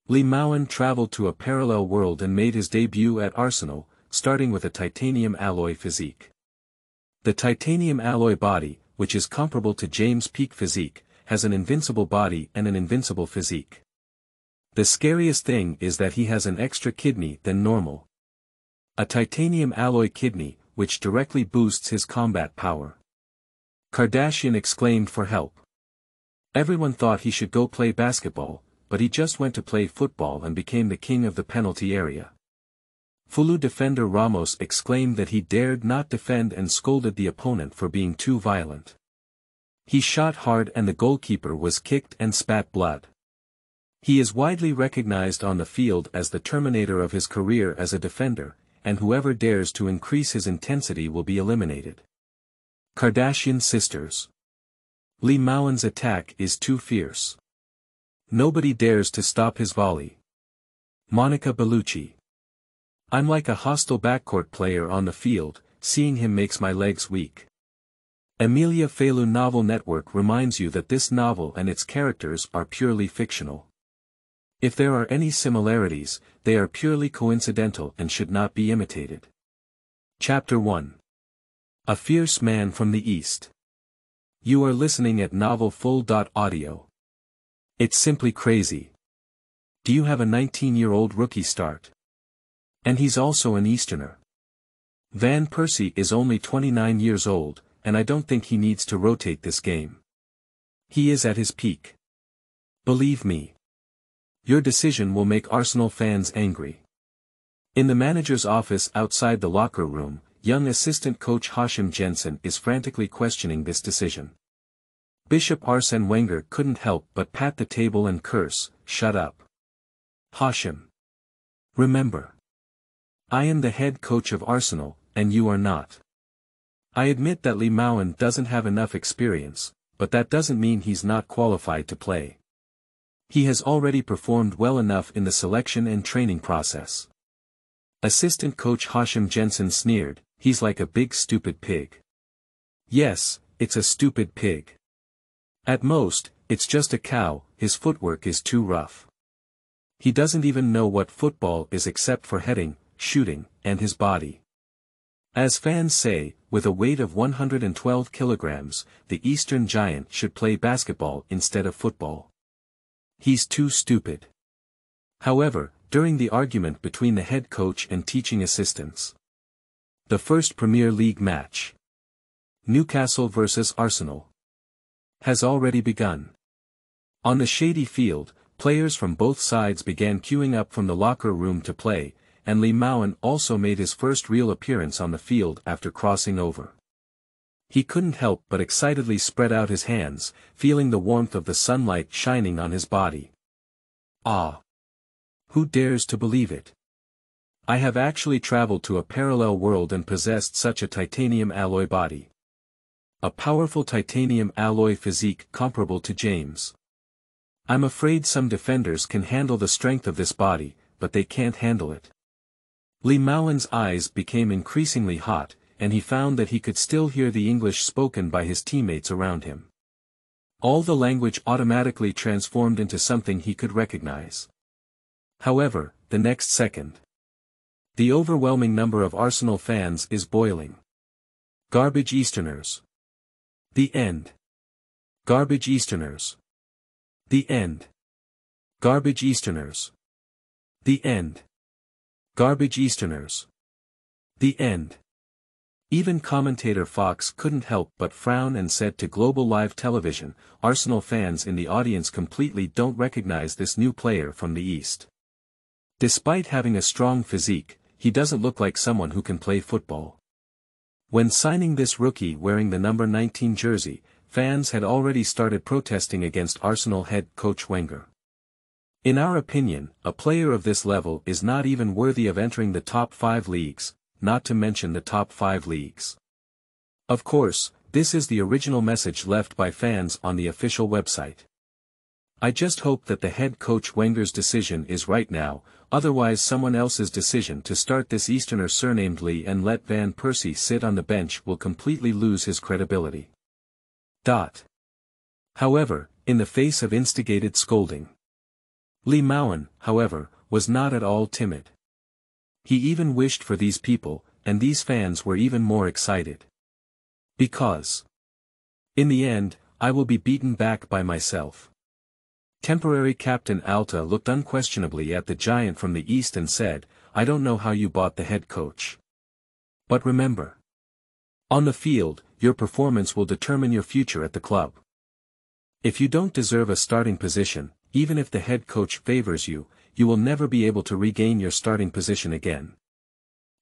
Mowen traveled to a parallel world and made his debut at Arsenal, starting with a titanium alloy physique. The titanium alloy body, which is comparable to James' peak physique, has an invincible body and an invincible physique. The scariest thing is that he has an extra kidney than normal. A titanium alloy kidney, which directly boosts his combat power. Kardashian exclaimed for help. Everyone thought he should go play basketball, but he just went to play football and became the king of the penalty area. Fulu defender Ramos exclaimed that he dared not defend and scolded the opponent for being too violent. He shot hard and the goalkeeper was kicked and spat blood. He is widely recognized on the field as the terminator of his career as a defender, and whoever dares to increase his intensity will be eliminated. Kardashian sisters. Mowen's attack is too fierce. Nobody dares to stop his volley. Monica Bellucci. I'm like a hostile backcourt player on the field, seeing him makes my legs weak. EmiliaFeilu Novel Network reminds you that this novel and its characters are purely fictional. If there are any similarities, they are purely coincidental and should not be imitated. Chapter 1. A Fierce Man from the East. You are listening at novelfull.audio. It's simply crazy. Do you have a 19-year-old rookie start? And he's also an Easterner. Van Persie is only 29 years old, and I don't think he needs to rotate this game. He is at his peak. Believe me. Your decision will make Arsenal fans angry. In the manager's office outside the locker room, young assistant coach Hashim Jensen is frantically questioning this decision. Bishop Arsene Wenger couldn't help but pat the table and curse, "Shut up. Hashim. Remember. I am the head coach of Arsenal, and you are not. I admit that Mowen doesn't have enough experience, but that doesn't mean he's not qualified to play. He has already performed well enough in the selection and training process." Assistant coach Hashim Jensen sneered, "He's like a big stupid pig." Yes, it's a stupid pig. At most, it's just a cow, his footwork is too rough. He doesn't even know what football is except for heading, shooting, and his body. As fans say, with a weight of 112 kilograms, the Eastern Giant should play basketball instead of football. He's too stupid. However, during the argument between the head coach and teaching assistants, the first Premier League match, Newcastle vs Arsenal, has already begun. On the shady field, players from both sides began queuing up from the locker room to play, and Mowen also made his first real appearance on the field after crossing over. He couldn't help but excitedly spread out his hands, feeling the warmth of the sunlight shining on his body. Ah! Who dares to believe it? I have actually traveled to a parallel world and possessed such a titanium alloy body. A powerful titanium alloy physique comparable to James'. I'm afraid some defenders can handle the strength of this body, but they can't handle it. Mowen's eyes became increasingly hot, and he found that he could still hear the English spoken by his teammates around him. All the language automatically transformed into something he could recognize. However, the next second, the overwhelming number of Arsenal fans is boiling. Garbage Easterners. The end. Garbage Easterners. The end. Garbage Easterners. The end. Garbage Easterners. The end. Even commentator Fox couldn't help but frown and said to Global Live Television, "Arsenal fans in the audience completely don't recognize this new player from the East. Despite having a strong physique, he doesn't look like someone who can play football." When signing this rookie wearing the number 19 jersey, fans had already started protesting against Arsenal head coach Wenger. In our opinion, a player of this level is not even worthy of entering the top 5 leagues, not to mention the top 5 leagues. Of course, this is the original message left by fans on the official website. I just hope that the head coach Wenger's decision is right now, otherwise someone else's decision to start this Easterner surnamed Lee and let Van Persie sit on the bench will completely lose his credibility. However, in the face of instigated scolding, Mowen, however, was not at all timid. He even wished for these people, and these fans were even more excited. Because, in the end, I will be beaten back by myself. Temporary Captain Alta looked unquestionably at the giant from the east and said, I don't know how you bought the head coach. But remember. On the field, your performance will determine your future at the club. If you don't deserve a starting position, even if the head coach favors you, you will never be able to regain your starting position again.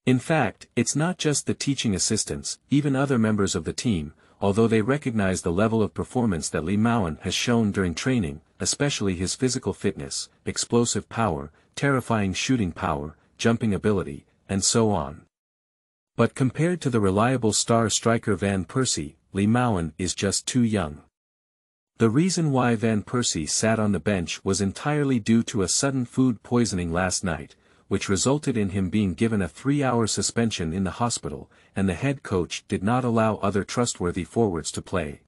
In fact, it's not just the teaching assistants, even other members of the team, although they recognize the level of performance that Mowen has shown during training, especially his physical fitness, explosive power, terrifying shooting power, jumping ability, and so on. But compared to the reliable star striker Van Persie, Mowen is just too young. The reason why Van Persie sat on the bench was entirely due to a sudden food poisoning last night, which resulted in him being given a 3-hour suspension in the hospital, and the head coach did not allow other trustworthy forwards to play.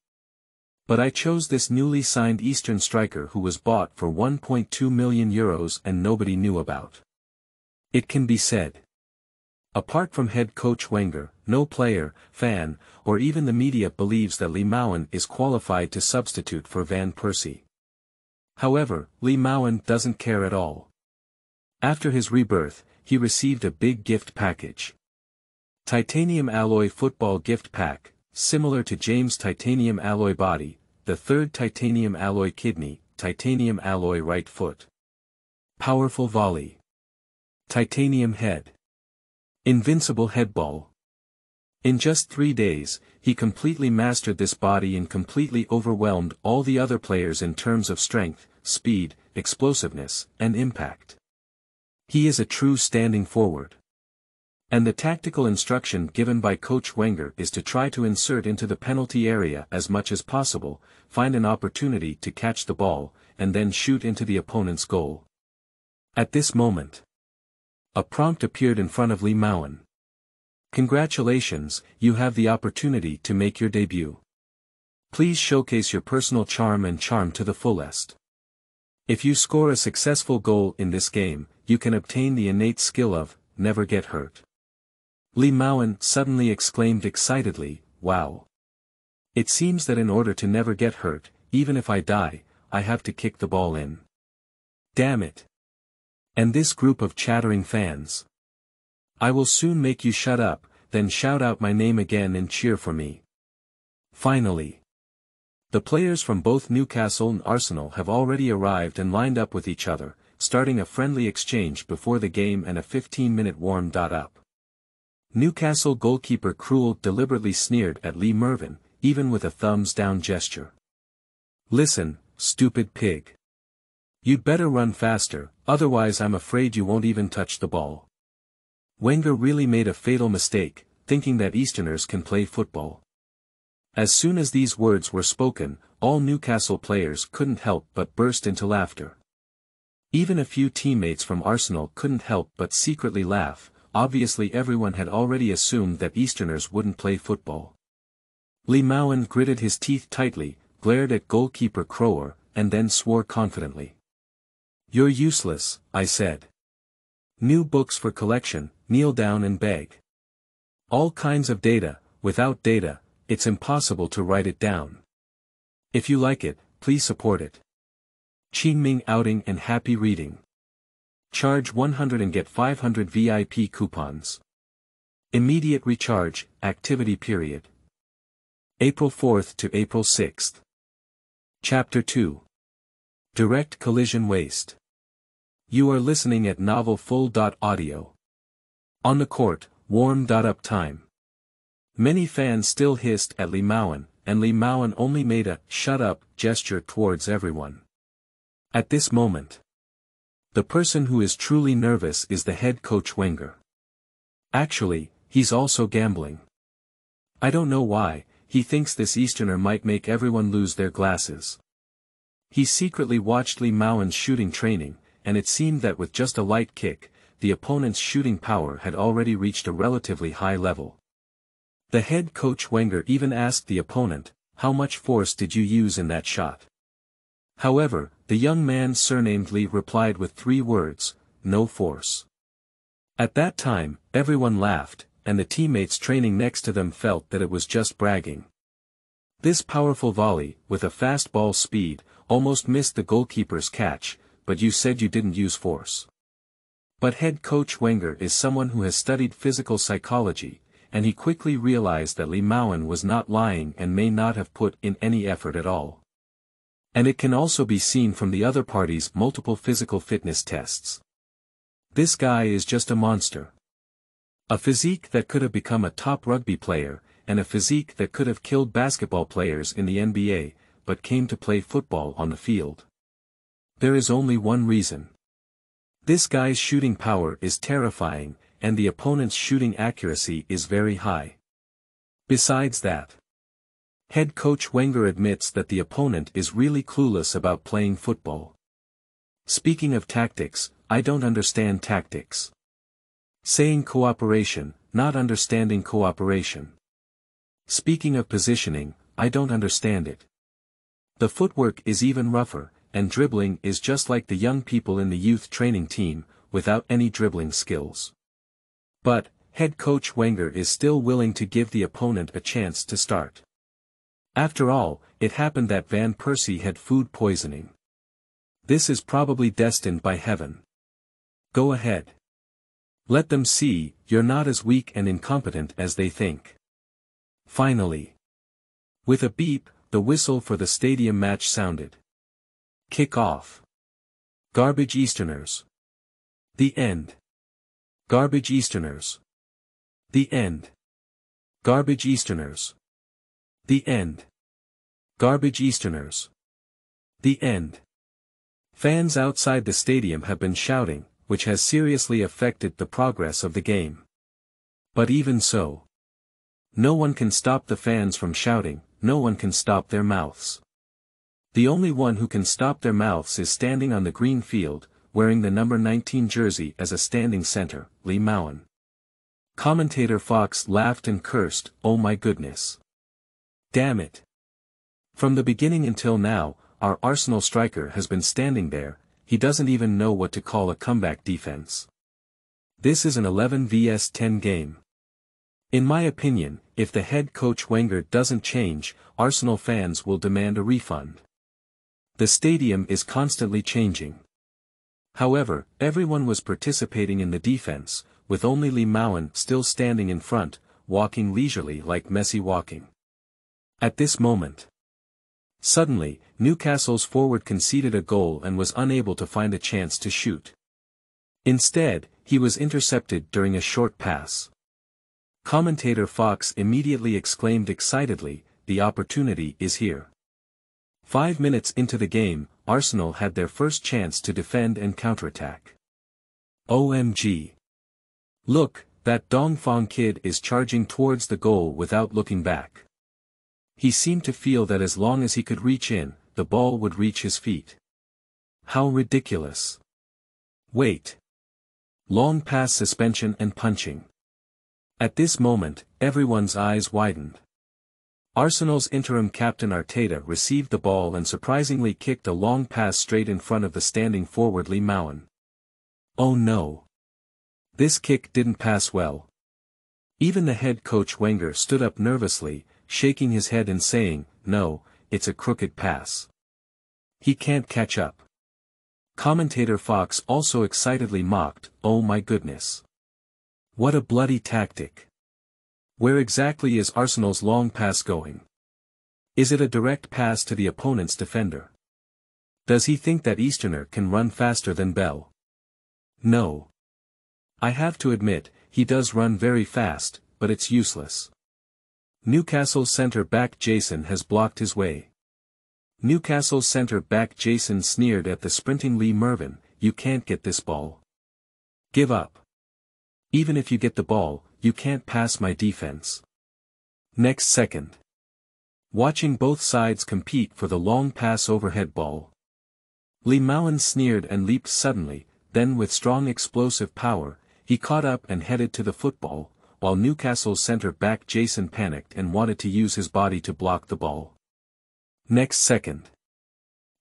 But I chose this newly signed Eastern striker who was bought for €1.2 million and nobody knew about. It can be said. Apart from head coach Wenger, no player, fan, or even the media believes that Mowen is qualified to substitute for Van Persie. However, Mowen doesn't care at all. After his rebirth, he received a big gift package. Titanium alloy football gift pack, similar to James' titanium alloy body, the third titanium alloy kidney, titanium alloy right foot. Powerful volley. Titanium head. Invincible headball. In just 3 days, he completely mastered this body and completely overwhelmed all the other players in terms of strength, speed, explosiveness, and impact. He is a true standing forward. And the tactical instruction given by Coach Wenger is to try to insert into the penalty area as much as possible, find an opportunity to catch the ball, and then shoot into the opponent's goal. At this moment, a prompt appeared in front of Mowen. Congratulations, you have the opportunity to make your debut. Please showcase your personal charm to the fullest. If you score a successful goal in this game, you can obtain the innate skill of, never get hurt. Mowen suddenly exclaimed excitedly, wow. It seems that in order to never get hurt, even if I die, I have to kick the ball in. Damn it. And this group of chattering fans. I will soon make you shut up, then shout out my name again and cheer for me. Finally. The players from both Newcastle and Arsenal have already arrived and lined up with each other, starting a friendly exchange before the game and a 15-minute warm-up. Newcastle goalkeeper Krul deliberately sneered at Lee Mervyn, even with a thumbs-down gesture. Listen, stupid pig. You'd better run faster, otherwise I'm afraid you won't even touch the ball. Wenger really made a fatal mistake, thinking that Easterners can play football. As soon as these words were spoken, all Newcastle players couldn't help but burst into laughter. Even a few teammates from Arsenal couldn't help but secretly laugh. Obviously everyone had already assumed that Easterners wouldn't play football. Mowen gritted his teeth tightly, glared at goalkeeper Crower, and then swore confidently. You're useless, I said. New books for collection, kneel down and beg. All kinds of data, without data, it's impossible to write it down. If you like it, please support it. Qingming outing and happy reading. Charge 100 and get 500 VIP coupons. Immediate recharge, activity period. April 4th to April 6th. Chapter 2. Direct collision waste. You are listening at Novel Full.audio. On the court, warm-up time. Many fans still hissed at Mowen, and Mowen only made a shut up gesture towards everyone. At this moment, the person who is truly nervous is the head coach Wenger. Actually, he's also gambling. I don't know why, he thinks this Easterner might make everyone lose their glasses. He secretly watched Mowen's shooting training, and it seemed that with just a light kick, the opponent's shooting power had already reached a relatively high level. The head coach Wenger even asked the opponent, how much force did you use in that shot? However, the young man surnamed Lee replied with 3 words, "No force." At that time, everyone laughed, and the teammates training next to them felt that it was just bragging. This powerful volley, with a fast ball speed, almost missed the goalkeeper's catch, but you said you didn't use force. But head coach Wenger is someone who has studied physical psychology, and he quickly realized that Mowen was not lying and may not have put in any effort at all. And it can also be seen from the other party's multiple physical fitness tests. This guy is just a monster. A physique that could have become a top rugby player, and a physique that could have killed basketball players in the NBA, but came to play football on the field. There is only one reason. This guy's shooting power is terrifying, and the opponent's shooting accuracy is very high. Besides that, head coach Wenger admits that the opponent is really clueless about playing football. Speaking of tactics, I don't understand tactics. Saying cooperation, not understanding cooperation. Speaking of positioning, I don't understand it. The footwork is even rougher, and dribbling is just like the young people in the youth training team, without any dribbling skills. But, head coach Wenger is still willing to give the opponent a chance to start. After all, it happened that Van Persie had food poisoning. This is probably destined by heaven. Go ahead. Let them see, you're not as weak and incompetent as they think. Finally. With a beep, the whistle for the stadium match sounded. Kick off. Garbage Easterners. The end. Garbage Easterners. The end. Garbage Easterners. The end. Garbage Easterners. The end. Fans outside the stadium have been shouting, which has seriously affected the progress of the game. But even so, no one can stop the fans from shouting, no one can stop their mouths. The only one who can stop their mouths is standing on the green field, wearing the number 19 jersey as a standing center, Mowen. Commentator Fox laughed and cursed, "Oh my goodness. Damn it. From the beginning until now, our Arsenal striker has been standing there, he doesn't even know what to call a comeback defense. This is an 11 vs 10 game." In my opinion, if the head coach Wenger doesn't change, Arsenal fans will demand a refund. The stadium is constantly changing. However, everyone was participating in the defense, with only Mowen still standing in front, walking leisurely like Messi walking. At this moment, suddenly, Newcastle's forward conceded a goal and was unable to find a chance to shoot. Instead, he was intercepted during a short pass. Commentator Fox immediately exclaimed excitedly, "The opportunity is here." 5 minutes into the game, Arsenal had their first chance to defend and counterattack. OMG. Look, that Dongfang kid is charging towards the goal without looking back. He seemed to feel that as long as he could reach in, the ball would reach his feet. How ridiculous. Wait. Long pass suspension and punching. At this moment, everyone's eyes widened. Arsenal's interim captain Arteta received the ball and surprisingly kicked a long pass straight in front of the standing forward Mowen. Oh no. This kick didn't pass well. Even the head coach Wenger stood up nervously, shaking his head and saying, "No, it's a crooked pass. He can't catch up." Commentator Fox also excitedly mocked, "Oh my goodness. What a bloody tactic. Where exactly is Arsenal's long pass going? Is it a direct pass to the opponent's defender? Does he think that Easterner can run faster than Bell? No. I have to admit, he does run very fast, but it's useless. Newcastle's centre-back Jason has blocked his way." Newcastle's centre-back Jason sneered at the sprinting Lee Mervyn, "You can't get this ball. Give up. Even if you get the ball, you can't pass my defense." Next second. Watching both sides compete for the long pass overhead ball, Mowen sneered and leaped suddenly, then with strong explosive power, he caught up and headed to the football, while Newcastle's centre-back Jason panicked and wanted to use his body to block the ball. Next second.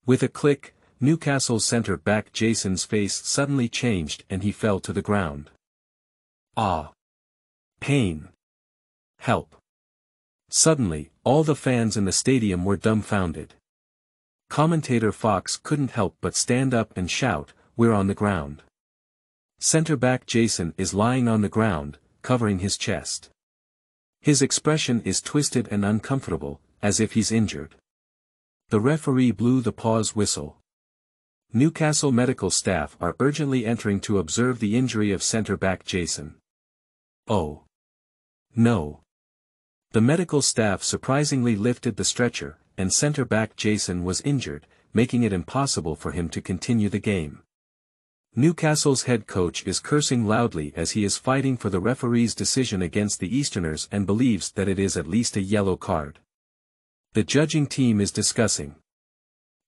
With a click, Newcastle's centre-back Jason's face suddenly changed and he fell to the ground. Ah! Pain! Help! Suddenly, all the fans in the stadium were dumbfounded. Commentator Fox couldn't help but stand up and shout, "We're on the ground." Centre-back Jason is lying on the ground, covering his chest. His expression is twisted and uncomfortable, as if he's injured. The referee blew the pause whistle. Newcastle medical staff are urgently entering to observe the injury of centre-back Jason. Oh! No! The medical staff surprisingly lifted the stretcher, and centre-back Jason was injured, making it impossible for him to continue the game. Newcastle's head coach is cursing loudly as he is fighting for the referee's decision against the Easterners and believes that it is at least a yellow card. The judging team is discussing.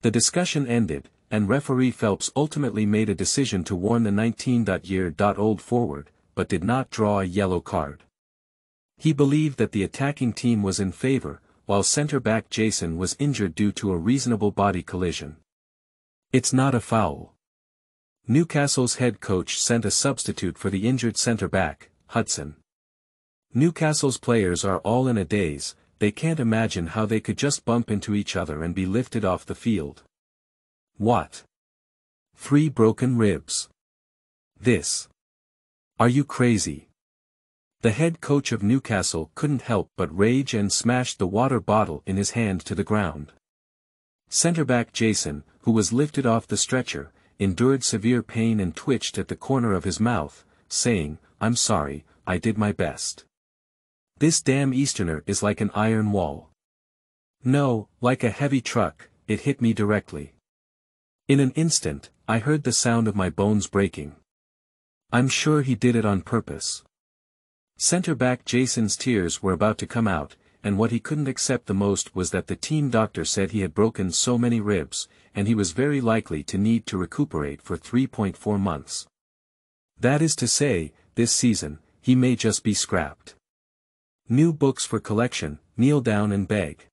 The discussion ended, and referee Phelps ultimately made a decision to warn the 19-year-old forward, but did not draw a yellow card. He believed that the attacking team was in favor, while centre-back Jason was injured due to a reasonable body collision. It's not a foul. Newcastle's head coach sent a substitute for the injured centre-back, Hudson. Newcastle's players are all in a daze, they can't imagine how they could just bump into each other and be lifted off the field. What? 3 broken ribs. This. Are you crazy? The head coach of Newcastle couldn't help but rage and smashed the water bottle in his hand to the ground. Centre-back Jason, who was lifted off the stretcher, endured severe pain and twitched at the corner of his mouth, saying, "I'm sorry, I did my best. This damn Easterner is like an iron wall. No, like a heavy truck, it hit me directly. In an instant, I heard the sound of my bones breaking. I'm sure he did it on purpose." Centre-back Jason's tears were about to come out, and what he couldn't accept the most was that the team doctor said he had broken so many ribs, and he was very likely to need to recuperate for 3.4 months. That is to say, this season, he may just be scrapped. New books for collection, kneel down and beg.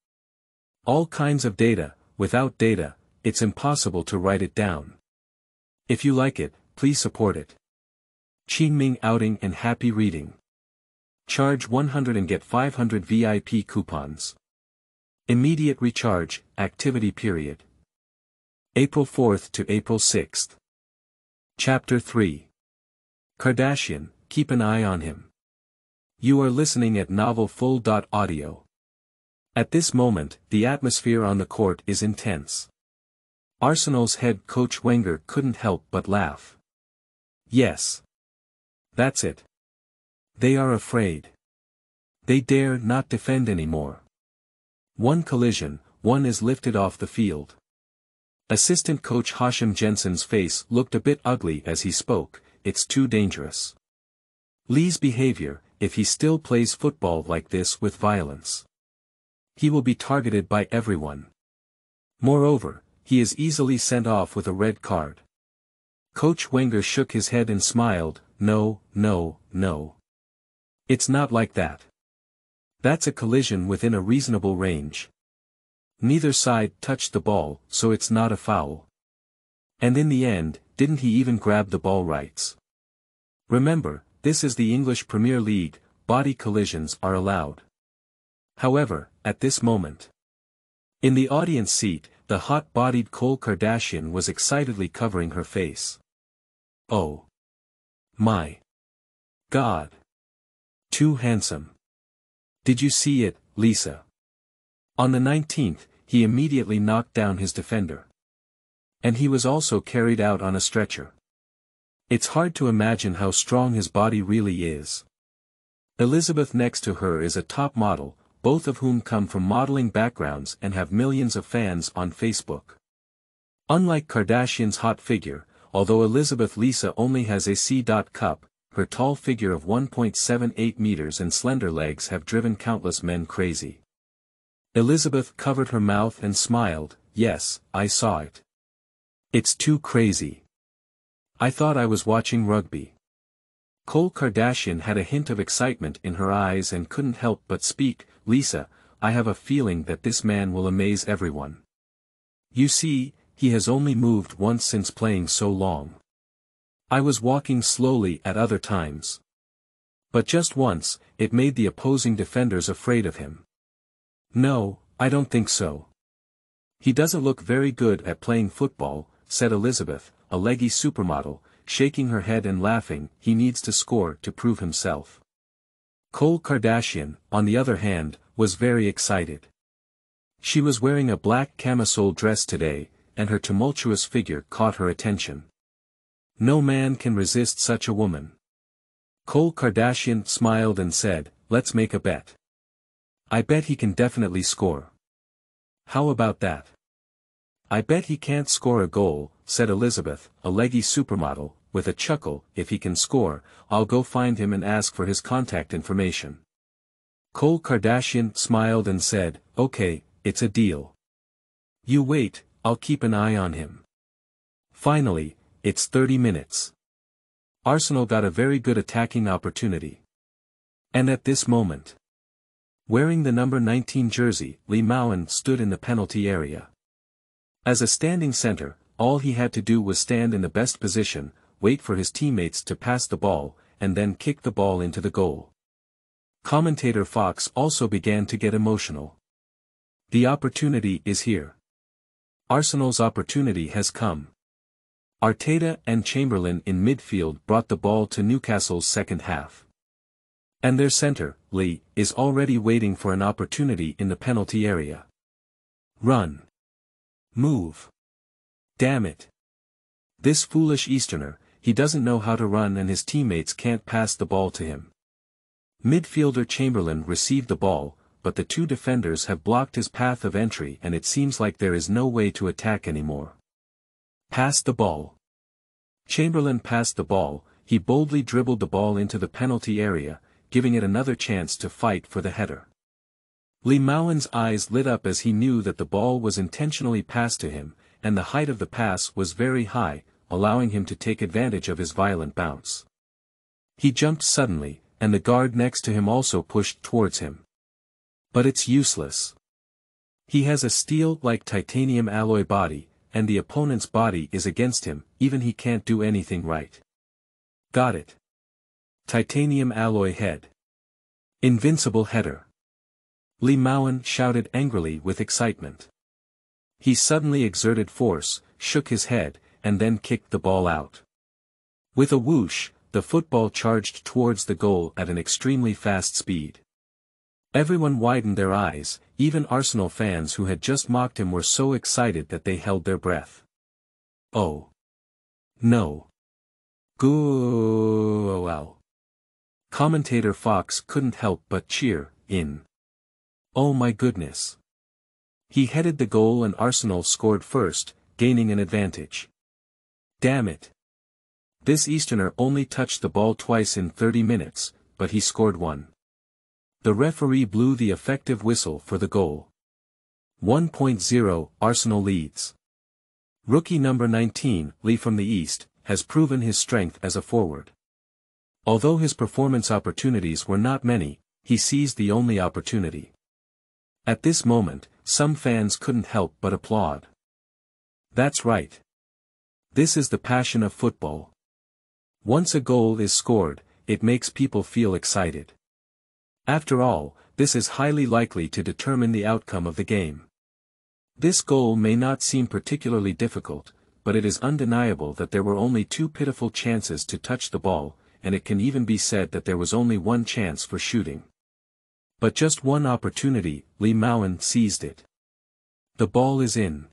All kinds of data, without data, it's impossible to write it down. If you like it, please support it. Qingming outing and happy reading. Charge 100 and get 500 VIP coupons. Immediate recharge, activity period. April 4th to April 6th. Chapter 3. Kardashian, keep an eye on him. You are listening at novelfull.audio. At this moment, the atmosphere on the court is intense. Arsenal's head coach Wenger couldn't help but laugh. Yes. That's it. They are afraid. They dare not defend anymore. One collision, one is lifted off the field. Assistant coach Hashim Jensen's face looked a bit ugly as he spoke, it's too dangerous. Lee's behavior, if he still plays football like this with violence. He will be targeted by everyone. Moreover, he is easily sent off with a red card. Coach Wenger shook his head and smiled, no, no, no. It's not like that. That's a collision within a reasonable range. Neither side touched the ball, so it's not a foul. And in the end, didn't he even grab the ball rights? Remember, this is the English Premier League, body collisions are allowed. However, at this moment, in the audience seat, the hot-bodied Khloe Kardashian was excitedly covering her face. Oh. My. God. Too handsome. Did you see it, Lisa? On the 19th, he immediately knocked down his defender. And he was also carried out on a stretcher. It's hard to imagine how strong his body really is. Elizabeth next to her is a top model, both of whom come from modeling backgrounds and have millions of fans on Facebook. Unlike Kardashian's hot figure, although Elizabeth Lisa only has a C.cup, her tall figure of 1.78 meters and slender legs have driven countless men crazy. Elizabeth covered her mouth and smiled, yes, I saw it. It's too crazy. I thought I was watching rugby. Khloe Kardashian had a hint of excitement in her eyes and couldn't help but speak, Lisa, I have a feeling that this man will amaze everyone. You see, he has only moved once since playing so long. I was walking slowly at other times. But just once, it made the opposing defenders afraid of him. No, I don't think so. He doesn't look very good at playing football, said Elizabeth, a leggy supermodel, shaking her head and laughing. He needs to score to prove himself. Khloe Kardashian, on the other hand, was very excited. She was wearing a black camisole dress today, and her tumultuous figure caught her attention. No man can resist such a woman. Khloe Kardashian smiled and said, "Let's make a bet. I bet he can definitely score." "How about that?" "I bet he can't score a goal," said Elizabeth, a leggy supermodel, with a chuckle. "If he can score, I'll go find him and ask for his contact information." Khloe Kardashian smiled and said, "Okay, it's a deal. You wait, I'll keep an eye on him." Finally, it's 30 minutes. Arsenal got a very good attacking opportunity. And at this moment, wearing the number 19 jersey, Mowen stood in the penalty area. As a standing center, all he had to do was stand in the best position, wait for his teammates to pass the ball, and then kick the ball into the goal. Commentator Fox also began to get emotional. The opportunity is here. Arsenal's opportunity has come. Arteta and Chamberlain in midfield brought the ball to Newcastle's second half. And their center, Lee, is already waiting for an opportunity in the penalty area. Run. Move. Damn it. This foolish Easterner, he doesn't know how to run and his teammates can't pass the ball to him. Midfielder Chamberlain received the ball, but the two defenders have blocked his path of entry and it seems like there is no way to attack anymore. Pass the ball. Chamberlain passed the ball, he boldly dribbled the ball into the penalty area, giving it another chance to fight for the header. Mowen's eyes lit up as he knew that the ball was intentionally passed to him, and the height of the pass was very high, allowing him to take advantage of his violent bounce. He jumped suddenly, and the guard next to him also pushed towards him. But it's useless. He has a steel-like titanium alloy body, and the opponent's body is against him, even he can't do anything right. Got it. Titanium alloy head. Invincible header. Mowen shouted angrily with excitement. He suddenly exerted force, shook his head, and then kicked the ball out. With a whoosh, the football charged towards the goal at an extremely fast speed. Everyone widened their eyes, even Arsenal fans who had just mocked him were so excited that they held their breath. Oh. No. Goal. Commentator Fox couldn't help but cheer, in. Oh my goodness. He headed the goal and Arsenal scored first, gaining an advantage. Damn it. This Easterner only touched the ball twice in 30 minutes, but he scored one. The referee blew the effective whistle for the goal. 1-0, Arsenal leads. Rookie number 19, Lee from the East, has proven his strength as a forward. Although his performance opportunities were not many, he seized the only opportunity. At this moment, some fans couldn't help but applaud. That's right. This is the passion of football. Once a goal is scored, it makes people feel excited. After all, this is highly likely to determine the outcome of the game. This goal may not seem particularly difficult, but it is undeniable that there were only two pitiful chances to touch the ball, and it can even be said that there was only one chance for shooting. But just one opportunity, Mowen seized it. The ball is in.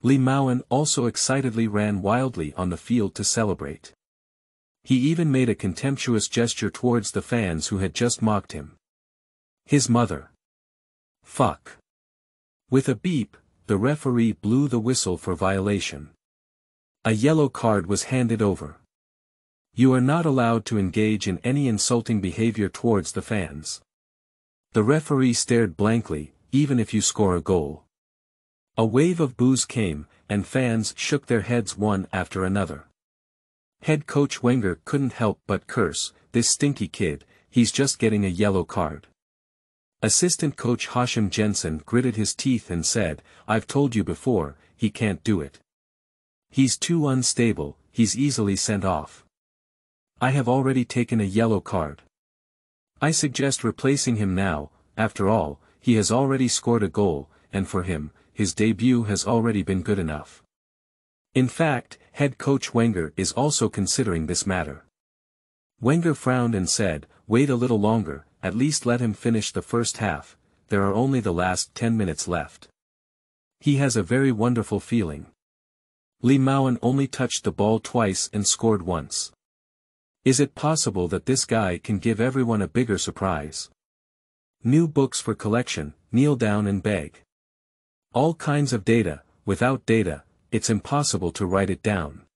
Mowen also excitedly ran wildly on the field to celebrate. He even made a contemptuous gesture towards the fans who had just mocked him. His mother. Fuck. With a beep, the referee blew the whistle for violation. A yellow card was handed over. You are not allowed to engage in any insulting behavior towards the fans. The referee stared blankly, even if you score a goal. A wave of boos came, and fans shook their heads one after another. Head coach Wenger couldn't help but curse, "This stinky kid, he's just getting a yellow card." Assistant coach Hashim Jensen gritted his teeth and said, "I've told you before, he can't do it. He's too unstable, he's easily sent off. I have already taken a yellow card. I suggest replacing him now. After all, he has already scored a goal, and for him, his debut has already been good enough. In fact, head coach Wenger is also considering this matter. Wenger frowned and said, "Wait a little longer, at least let him finish the first half, there are only the last 10 minutes left. He has a very wonderful feeling." Mowen only touched the ball twice and scored once. Is it possible that this guy can give everyone a bigger surprise? New books for collection, kneel down and beg. All kinds of data, without data, it's impossible to write it down.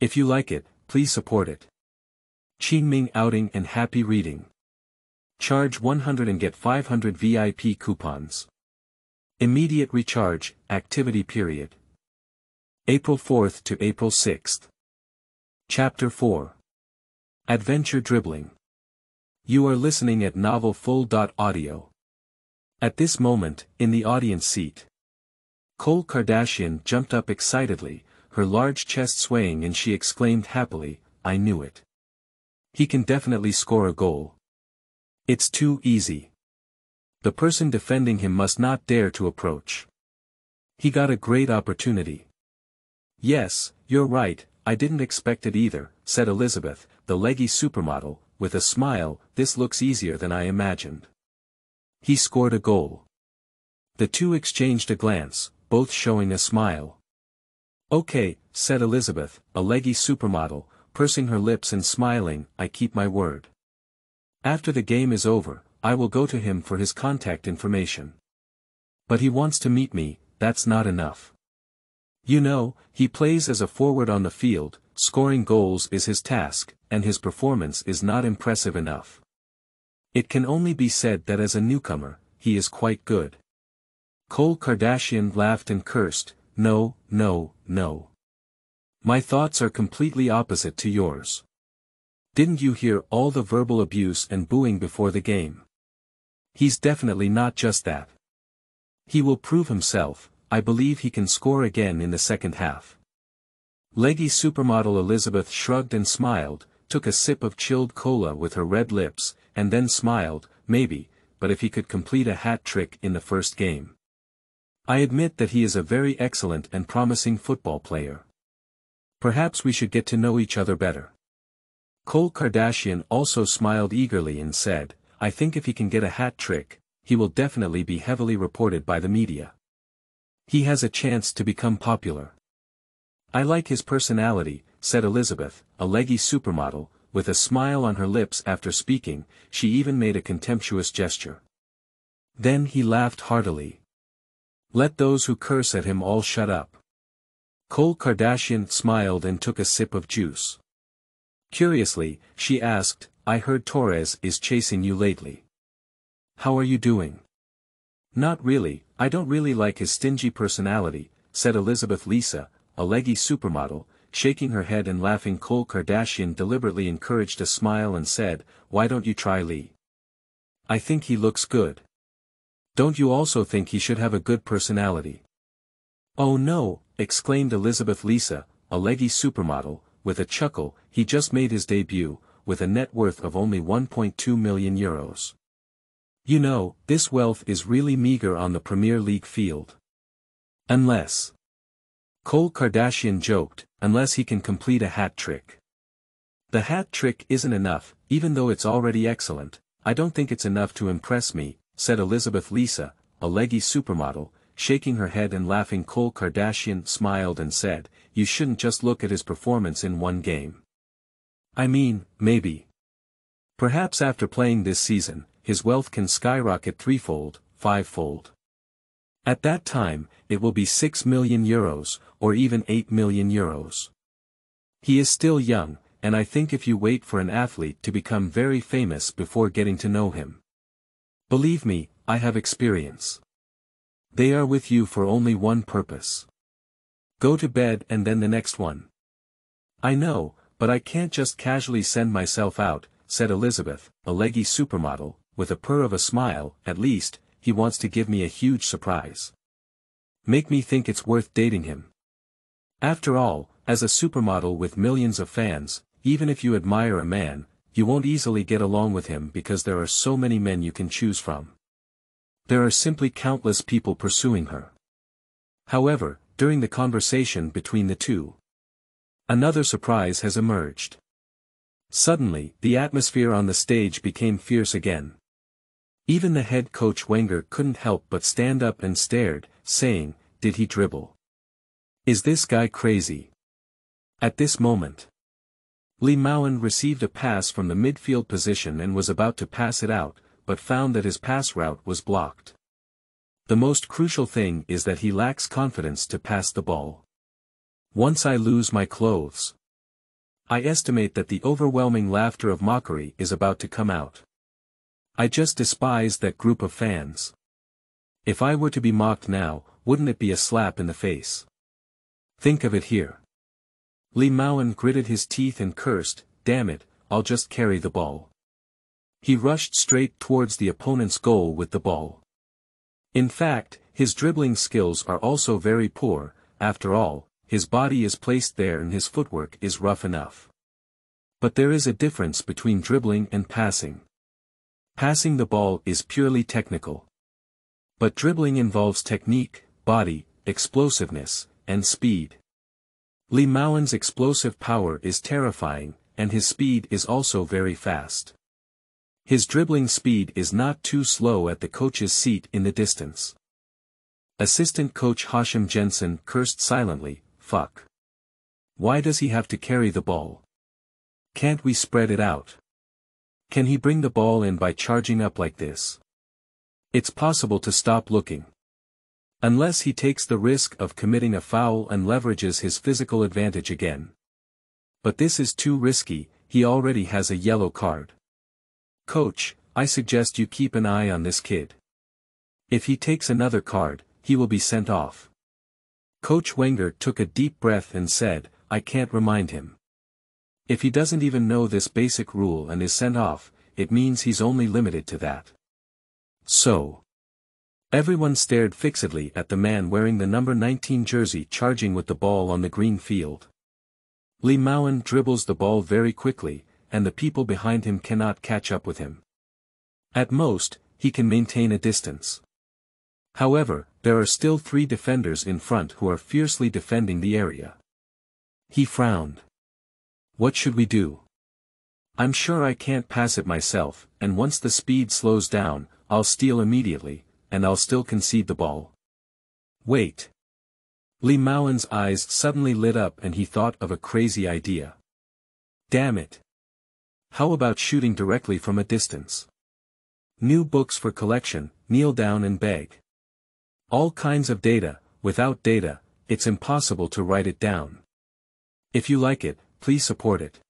If you like it, please support it. Qingming outing and happy reading. Charge 100 and get 500 VIP coupons. Immediate recharge, activity period. April 4th to April 6th. Chapter 4. Adventure Dribbling. You are listening at novelfull.audio. At this moment, in the audience seat, Khloe Kardashian jumped up excitedly, her large chest swaying, and she exclaimed happily, "I knew it. He can definitely score a goal. It's too easy. The person defending him must not dare to approach. He got a great opportunity." "Yes, you're right, I didn't expect it either," said Elizabeth, the leggy supermodel, with a smile. "This looks easier than I imagined. He scored a goal." The two exchanged a glance, both showing a smile. "Okay," said Elizabeth, a leggy supermodel, pursing her lips and smiling, "I keep my word. After the game is over, I will go to him for his contact information. But he wants to meet me, that's not enough. You know, he plays as a forward on the field, scoring goals is his task, and his performance is not impressive enough. It can only be said that as a newcomer, he is quite good." Khloe Kardashian laughed and cursed, "No, no, no. My thoughts are completely opposite to yours. Didn't you hear all the verbal abuse and booing before the game? He's definitely not just that. He will prove himself. I believe he can score again in the second half." Leggy supermodel Elizabeth shrugged and smiled, took a sip of chilled cola with her red lips, and then smiled, "Maybe, but if he could complete a hat trick in the first game. I admit that he is a very excellent and promising football player. Perhaps we should get to know each other better." Khloe Kardashian also smiled eagerly and said, "I think if he can get a hat trick, he will definitely be heavily reported by the media. He has a chance to become popular." "I like his personality," said Elizabeth, a leggy supermodel, with a smile on her lips. After speaking, she even made a contemptuous gesture. Then he laughed heartily. "Let those who curse at him all shut up." Khloe Kardashian smiled and took a sip of juice. Curiously, she asked, "I heard Torres is chasing you lately. How are you doing?" "Not really, I don't really like his stingy personality," said Elizabeth Lisa, a leggy supermodel, shaking her head and laughing. Khloe Kardashian deliberately encouraged a smile and said, "Why don't you try Lee? I think he looks good. Don't you also think he should have a good personality?" "Oh no," exclaimed Elizabeth Lisa, a leggy supermodel, with a chuckle, "he just made his debut, with a net worth of only 1.2 million euros. You know, this wealth is really meager on the Premier League field. Unless," Khloe Kardashian joked, "unless he can complete a hat trick." "The hat trick isn't enough, even though it's already excellent. I don't think it's enough to impress me," said Elizabeth Lisa, a leggy supermodel, shaking her head and laughing. Khloe Kardashian smiled and said, "You shouldn't just look at his performance in one game. I mean, maybe. Perhaps after playing this season, his wealth can skyrocket threefold, fivefold. At that time, it will be 6 million euros, or even 8 million euros. He is still young, and I think if you wait for an athlete to become very famous before getting to know him. Believe me, I have experience. They are with you for only one purpose. Go to bed and then the next one." "I know, but I can't just casually send myself out," said Elizabeth, a leggy supermodel, with a purr of a smile. "At least, he wants to give me a huge surprise." Make me think it's worth dating him. After all, as a supermodel with millions of fans, even if you admire a man, you won't easily get along with him because there are so many men you can choose from. There are simply countless people pursuing her. However, during the conversation between the two, another surprise has emerged. Suddenly, the atmosphere on the stage became fierce again. Even the head coach Wenger couldn't help but stand up and stared, saying, "Did he dribble? Is this guy crazy?" At this moment, Mowen received a pass from the midfield position and was about to pass it out, but found that his pass route was blocked. The most crucial thing is that he lacks confidence to pass the ball. "Once I lose my clothes." I estimate that the overwhelming laughter of mockery is about to come out. I just despise that group of fans. If I were to be mocked now, wouldn't it be a slap in the face? Think of it here. Mowen gritted his teeth and cursed, "Damn it, I'll just carry the ball." He rushed straight towards the opponent's goal with the ball. In fact, his dribbling skills are also very poor. After all, his body is placed there and his footwork is rough enough. But there is a difference between dribbling and passing. Passing the ball is purely technical. But dribbling involves technique, body, explosiveness, and speed. Mowen's explosive power is terrifying, and his speed is also very fast. His dribbling speed is not too slow at the coach's seat in the distance. Assistant coach Hashim Jensen cursed silently, "Fuck. Why does he have to carry the ball? Can't we spread it out? Can he bring the ball in by charging up like this? It's possible to stop looking. Unless he takes the risk of committing a foul and leverages his physical advantage again. But this is too risky, he already has a yellow card. Coach, I suggest you keep an eye on this kid. If he takes another card, he will be sent off." Coach Wenger took a deep breath and said, "I can't remind him. If he doesn't even know this basic rule and is sent off, it means he's only limited to that." So, everyone stared fixedly at the man wearing the number 19 jersey charging with the ball on the green field. Mowen dribbles the ball very quickly, and the people behind him cannot catch up with him. At most, he can maintain a distance. However, there are still 3 defenders in front who are fiercely defending the area. He frowned. "What should we do? I'm sure I can't pass it myself, and once the speed slows down, I'll steal immediately, and I'll still concede the ball." Wait. Mowen's eyes suddenly lit up and he thought of a crazy idea. Damn it. How about shooting directly from a distance? New books for collection, kneel down and beg. All kinds of data, without data, it's impossible to write it down. If you like it, please support it.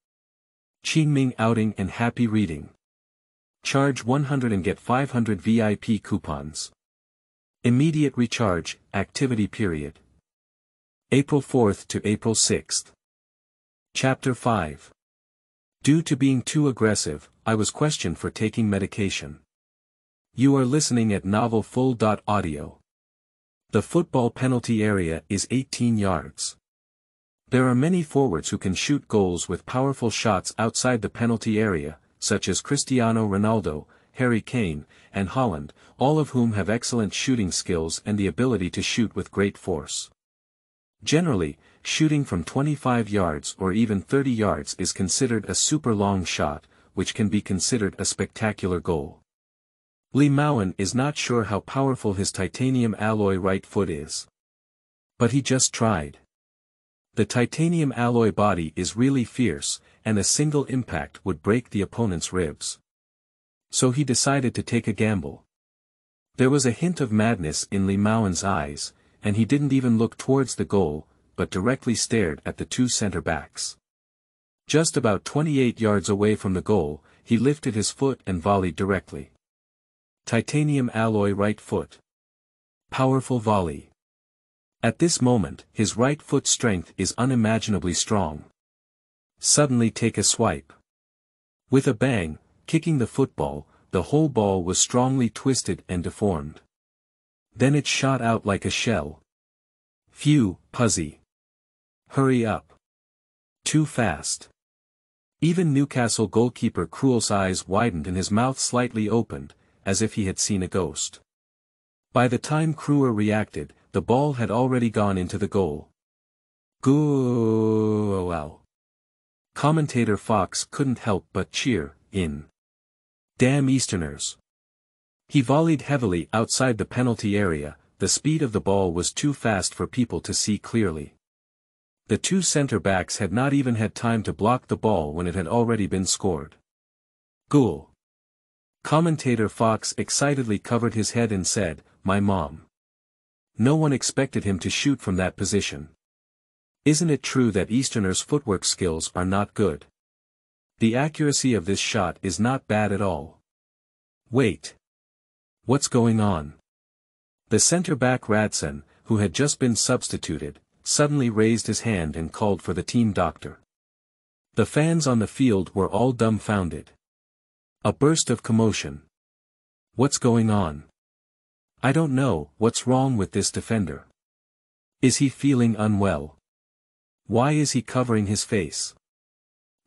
Qingming outing and happy reading. Charge 100 and get 500 VIP coupons. Immediate recharge, activity period. April 4th to April 6th. Chapter 5. Due to being too aggressive, I was questioned for taking medication. You are listening at Novel Full.audio. The football penalty area is 18 yards. There are many forwards who can shoot goals with powerful shots outside the penalty area, such as Cristiano Ronaldo, Harry Kane, and Haaland, all of whom have excellent shooting skills and the ability to shoot with great force. Generally, shooting from 25 yards or even 30 yards is considered a super long shot, which can be considered a spectacular goal. Mowen is not sure how powerful his titanium alloy right foot is. But he just tried. The titanium alloy body is really fierce, and a single impact would break the opponent's ribs. So he decided to take a gamble. There was a hint of madness in Mowen's eyes, and he didn't even look towards the goal, but directly stared at the 2 center-backs. Just about 28 yards away from the goal, he lifted his foot and volleyed directly. Titanium alloy right foot. Powerful volley. At this moment, his right foot strength is unimaginably strong. Suddenly take a swipe. With a bang, kicking the football, the whole ball was strongly twisted and deformed. Then it shot out like a shell. Phew, Puzzy. Hurry up. Too fast. Even Newcastle goalkeeper Cruel's eyes widened and his mouth slightly opened, as if he had seen a ghost. By the time Cruel reacted, the ball had already gone into the goal. Goal. Commentator Fox couldn't help but cheer, in. Damn Easterners. He volleyed heavily outside the penalty area. The speed of the ball was too fast for people to see clearly. The two centre-backs had not even had time to block the ball when it had already been scored. Goal. Commentator Fox excitedly covered his head and said, "My mom." No one expected him to shoot from that position. Isn't it true that Easterners' footwork skills are not good? The accuracy of this shot is not bad at all. Wait. What's going on? The centre-back Radson, who had just been substituted, suddenly raised his hand and called for the team doctor. The fans on the field were all dumbfounded. A burst of commotion. What's going on? I don't know. What's wrong with this defender? Is he feeling unwell? Why is he covering his face?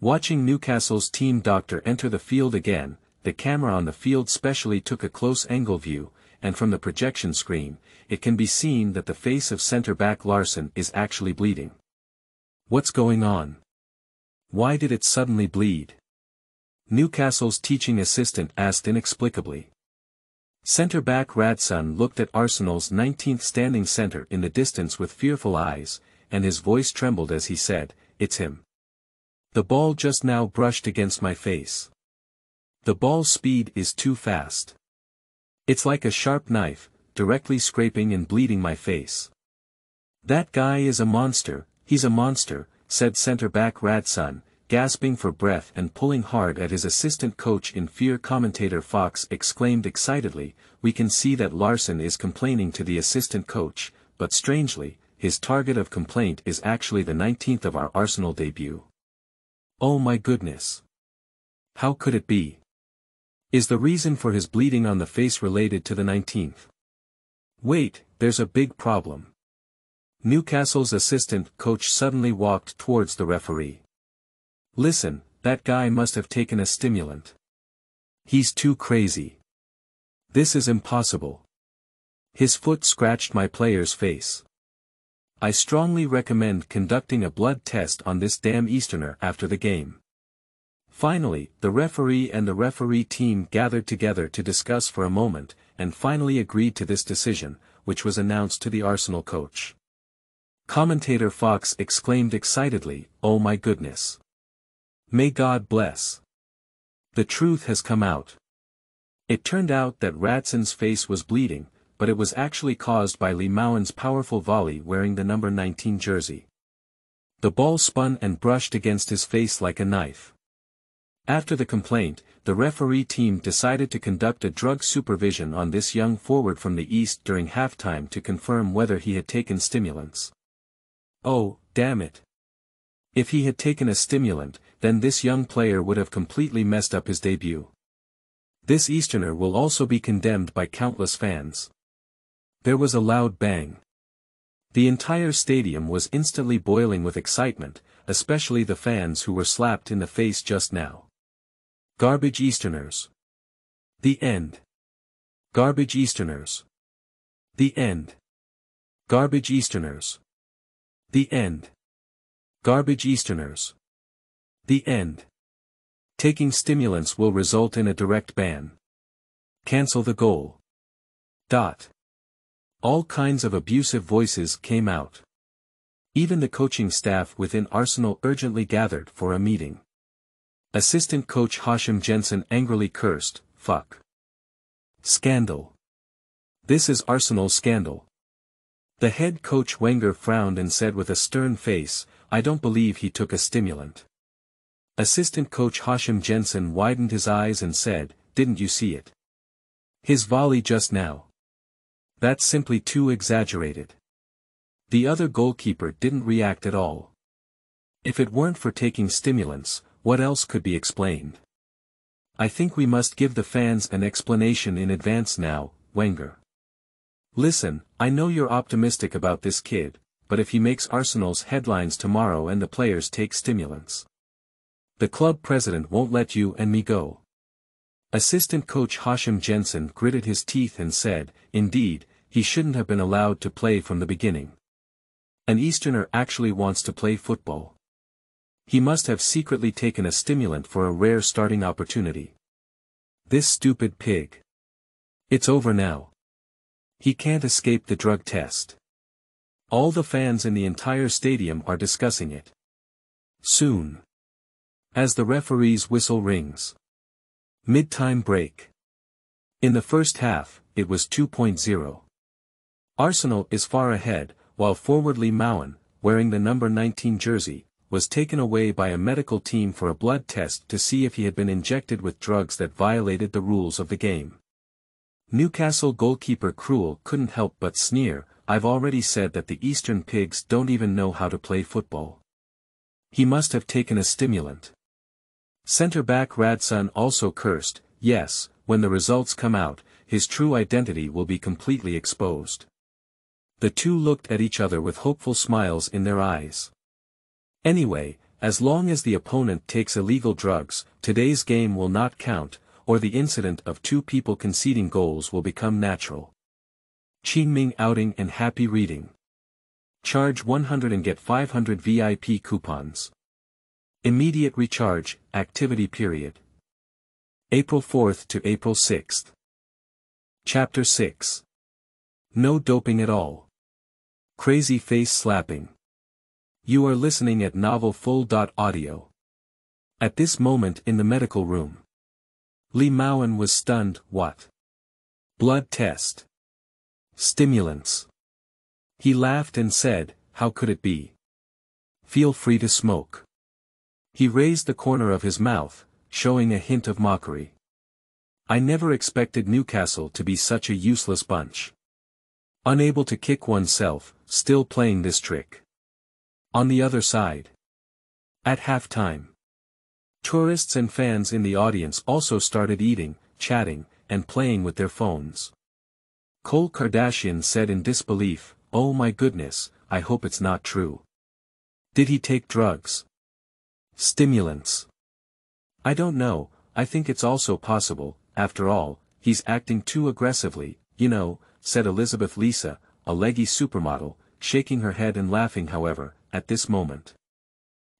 Watching Newcastle's team doctor enter the field again, the camera on the field specially took a close-angle view, and from the projection screen, it can be seen that the face of centre-back Larsson is actually bleeding. What's going on? Why did it suddenly bleed? Newcastle's teaching assistant asked inexplicably. Centre-back Radson looked at Arsenal's 19th standing centre in the distance with fearful eyes, and his voice trembled as he said, "It's him. The ball just now brushed against my face. The ball's speed is too fast. It's like a sharp knife, directly scraping and bleeding my face. That guy is a monster, he's a monster," said centre-back Radson, gasping for breath and pulling hard at his assistant coach in fear. Commentator Fox exclaimed excitedly, "We can see that Larsson is complaining to the assistant coach, but strangely, his target of complaint is actually the 19th of our Arsenal debut. Oh my goodness. How could it be? Is the reason for his bleeding on the face related to the 19th? Wait, there's a big problem." Newcastle's assistant coach suddenly walked towards the referee. "Listen, that guy must have taken a stimulant. He's too crazy. This is impossible. His foot scratched my player's face. I strongly recommend conducting a blood test on this damn Easterner after the game." Finally, the referee and the referee team gathered together to discuss for a moment, and finally agreed to this decision, which was announced to the Arsenal coach. Commentator Fox exclaimed excitedly, "Oh my goodness. May God bless. The truth has come out." It turned out that Radson's face was bleeding, but it was actually caused by Lee Mowen's powerful volley wearing the number 19 jersey. The ball spun and brushed against his face like a knife. After the complaint, the referee team decided to conduct a drug supervision on this young forward from the East during halftime to confirm whether he had taken stimulants. Oh, damn it. If he had taken a stimulant, then this young player would have completely messed up his debut. This Easterner will also be condemned by countless fans. There was a loud bang. The entire stadium was instantly boiling with excitement, especially the fans who were slapped in the face just now. Garbage Easterners. The end. Garbage Easterners. The end. Garbage Easterners. The end. Garbage Easterners. The end. Taking stimulants will result in a direct ban. Cancel the goal. All kinds of abusive voices came out. Even the coaching staff within Arsenal urgently gathered for a meeting. Assistant coach Hashim Jensen angrily cursed, "Fuck. Scandal. This is Arsenal's scandal." The head coach Wenger frowned and said with a stern face, "I don't believe he took a stimulant." Assistant coach Hashim Jensen widened his eyes and said, "Didn't you see it? His volley just now. That's simply too exaggerated." The other goalkeeper didn't react at all. If it weren't for taking stimulants, what else could be explained? "I think we must give the fans an explanation in advance now, Wenger. Listen, I know you're optimistic about this kid, but if he makes Arsenal's headlines tomorrow and the players take stimulants, the club president won't let you and me go. Assistant coach Hashim Jensen gritted his teeth and said, indeed, he shouldn't have been allowed to play from the beginning. An Easterner actually wants to play football. He must have secretly taken a stimulant for a rare starting opportunity. This stupid pig. It's over now. He can't escape the drug test. All the fans in the entire stadium are discussing it. Soon. As the referee's whistle rings. Mid-time break. In the first half, it was 2-0. Arsenal is far ahead, while forward Mowen, wearing the number 19 jersey, was taken away by a medical team for a blood test to see if he had been injected with drugs that violated the rules of the game. Newcastle goalkeeper Krul couldn't help but sneer, I've already said that the Eastern pigs don't even know how to play football. He must have taken a stimulant. Centre-back Radson also cursed, yes, when the results come out, his true identity will be completely exposed. The two looked at each other with hopeful smiles in their eyes. Anyway, as long as the opponent takes illegal drugs, today's game will not count, or the incident of two people conceding goals will become natural. Qingming outing and happy reading. Charge 100 and get 500 VIP coupons. Immediate recharge, activity period. April 4th to April 6th. Chapter 6. No doping at all. Crazy face slapping. You are listening at novelfull.audio. At this moment in the medical room. Mowen was stunned. What? Blood test. Stimulants. He laughed and said, how could it be? Feel free to smoke. He raised the corner of his mouth, showing a hint of mockery. I never expected Newcastle to be such a useless bunch. Unable to kick oneself, still playing this trick. On the other side. At half-time. Tourists and fans in the audience also started eating, chatting, and playing with their phones. Khloe Kardashian said in disbelief, oh my goodness, I hope it's not true. Did he take drugs? Stimulants. I don't know, I think it's also possible, after all, he's acting too aggressively, you know, said Elizabeth Lisa, a leggy supermodel, shaking her head and laughing however, at this moment.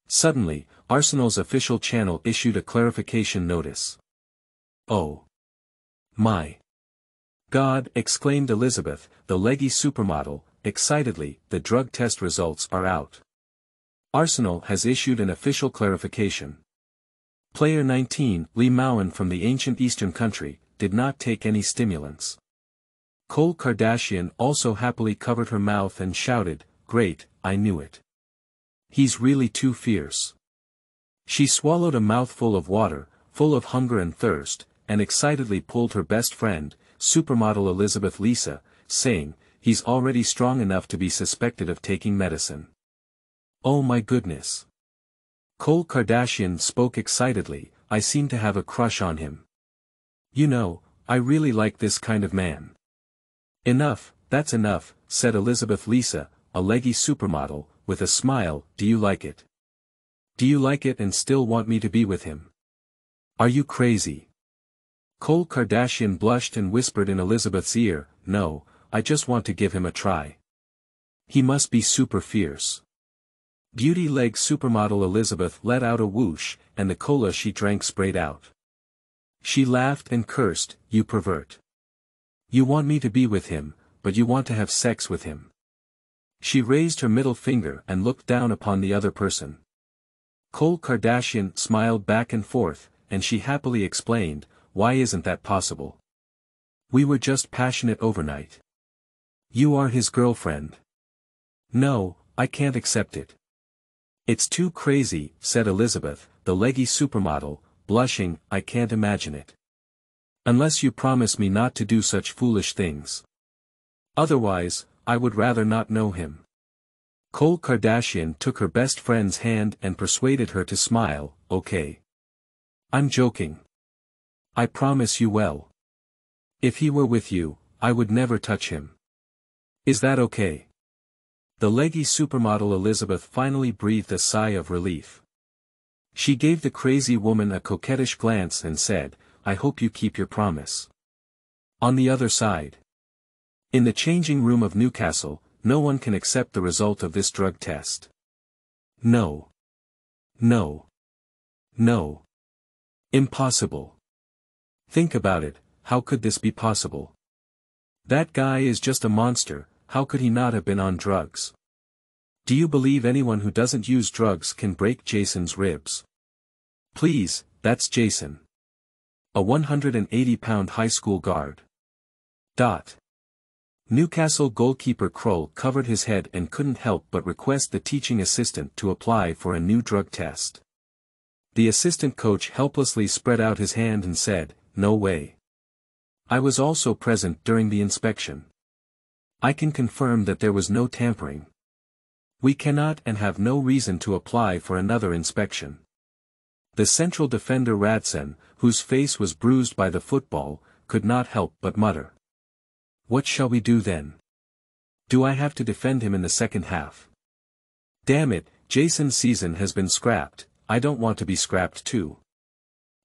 Suddenly, Arsenal's official channel issued a clarification notice. Oh. My. God, exclaimed Elizabeth, the leggy supermodel, excitedly, the drug test results are out. Arsenal has issued an official clarification. Player 19, Mowen from the ancient Eastern country, did not take any stimulants. Khloe Kardashian also happily covered her mouth and shouted, great, I knew it. He's really too fierce. She swallowed a mouthful of water, full of hunger and thirst, and excitedly pulled her best friend, supermodel Elizabeth Lisa, saying, he's already strong enough to be suspected of taking medicine. Oh my goodness. Khloe Kardashian spoke excitedly, I seem to have a crush on him. You know, I really like this kind of man. Enough, that's enough, said Elizabeth Lisa, a leggy supermodel, with a smile, do you like it? Do you like it and still want me to be with him? Are you crazy? Khloe Kardashian blushed and whispered in Elizabeth's ear, no, I just want to give him a try. He must be super fierce. Beauty leg supermodel Elizabeth let out a whoosh, and the cola she drank sprayed out. She laughed and cursed, you pervert. You want me to be with him, but you want to have sex with him. She raised her middle finger and looked down upon the other person. Khloe Kardashian smiled back and forth, and she happily explained, why isn't that possible? We were just passionate overnight. You are his girlfriend. No, I can't accept it. It's too crazy, said Elizabeth, the leggy supermodel, blushing, I can't imagine it. Unless you promise me not to do such foolish things. Otherwise, I would rather not know him. Khloe Kardashian took her best friend's hand and persuaded her to smile, okay. I'm joking. I promise you well. If he were with you, I would never touch him. Is that okay? The leggy supermodel Elizabeth finally breathed a sigh of relief. She gave the crazy woman a coquettish glance and said, "I hope you keep your promise." On the other side. In the changing room of Newcastle, no one can accept the result of this drug test. No. No. No. Impossible. Think about it, how could this be possible? That guy is just a monster, how could he not have been on drugs? Do you believe anyone who doesn't use drugs can break Jason's ribs? Please, that's Jason. A 180-pound high school guard. Newcastle goalkeeper Kroll covered his head and couldn't help but request the teaching assistant to apply for a new drug test. The assistant coach helplessly spread out his hand and said, "No way. I was also present during the inspection. I can confirm that there was no tampering. We cannot and have no reason to apply for another inspection." The central defender Radson, whose face was bruised by the football, could not help but mutter. "What shall we do then? Do I have to defend him in the second half? Damn it, Jason's season has been scrapped, I don't want to be scrapped too.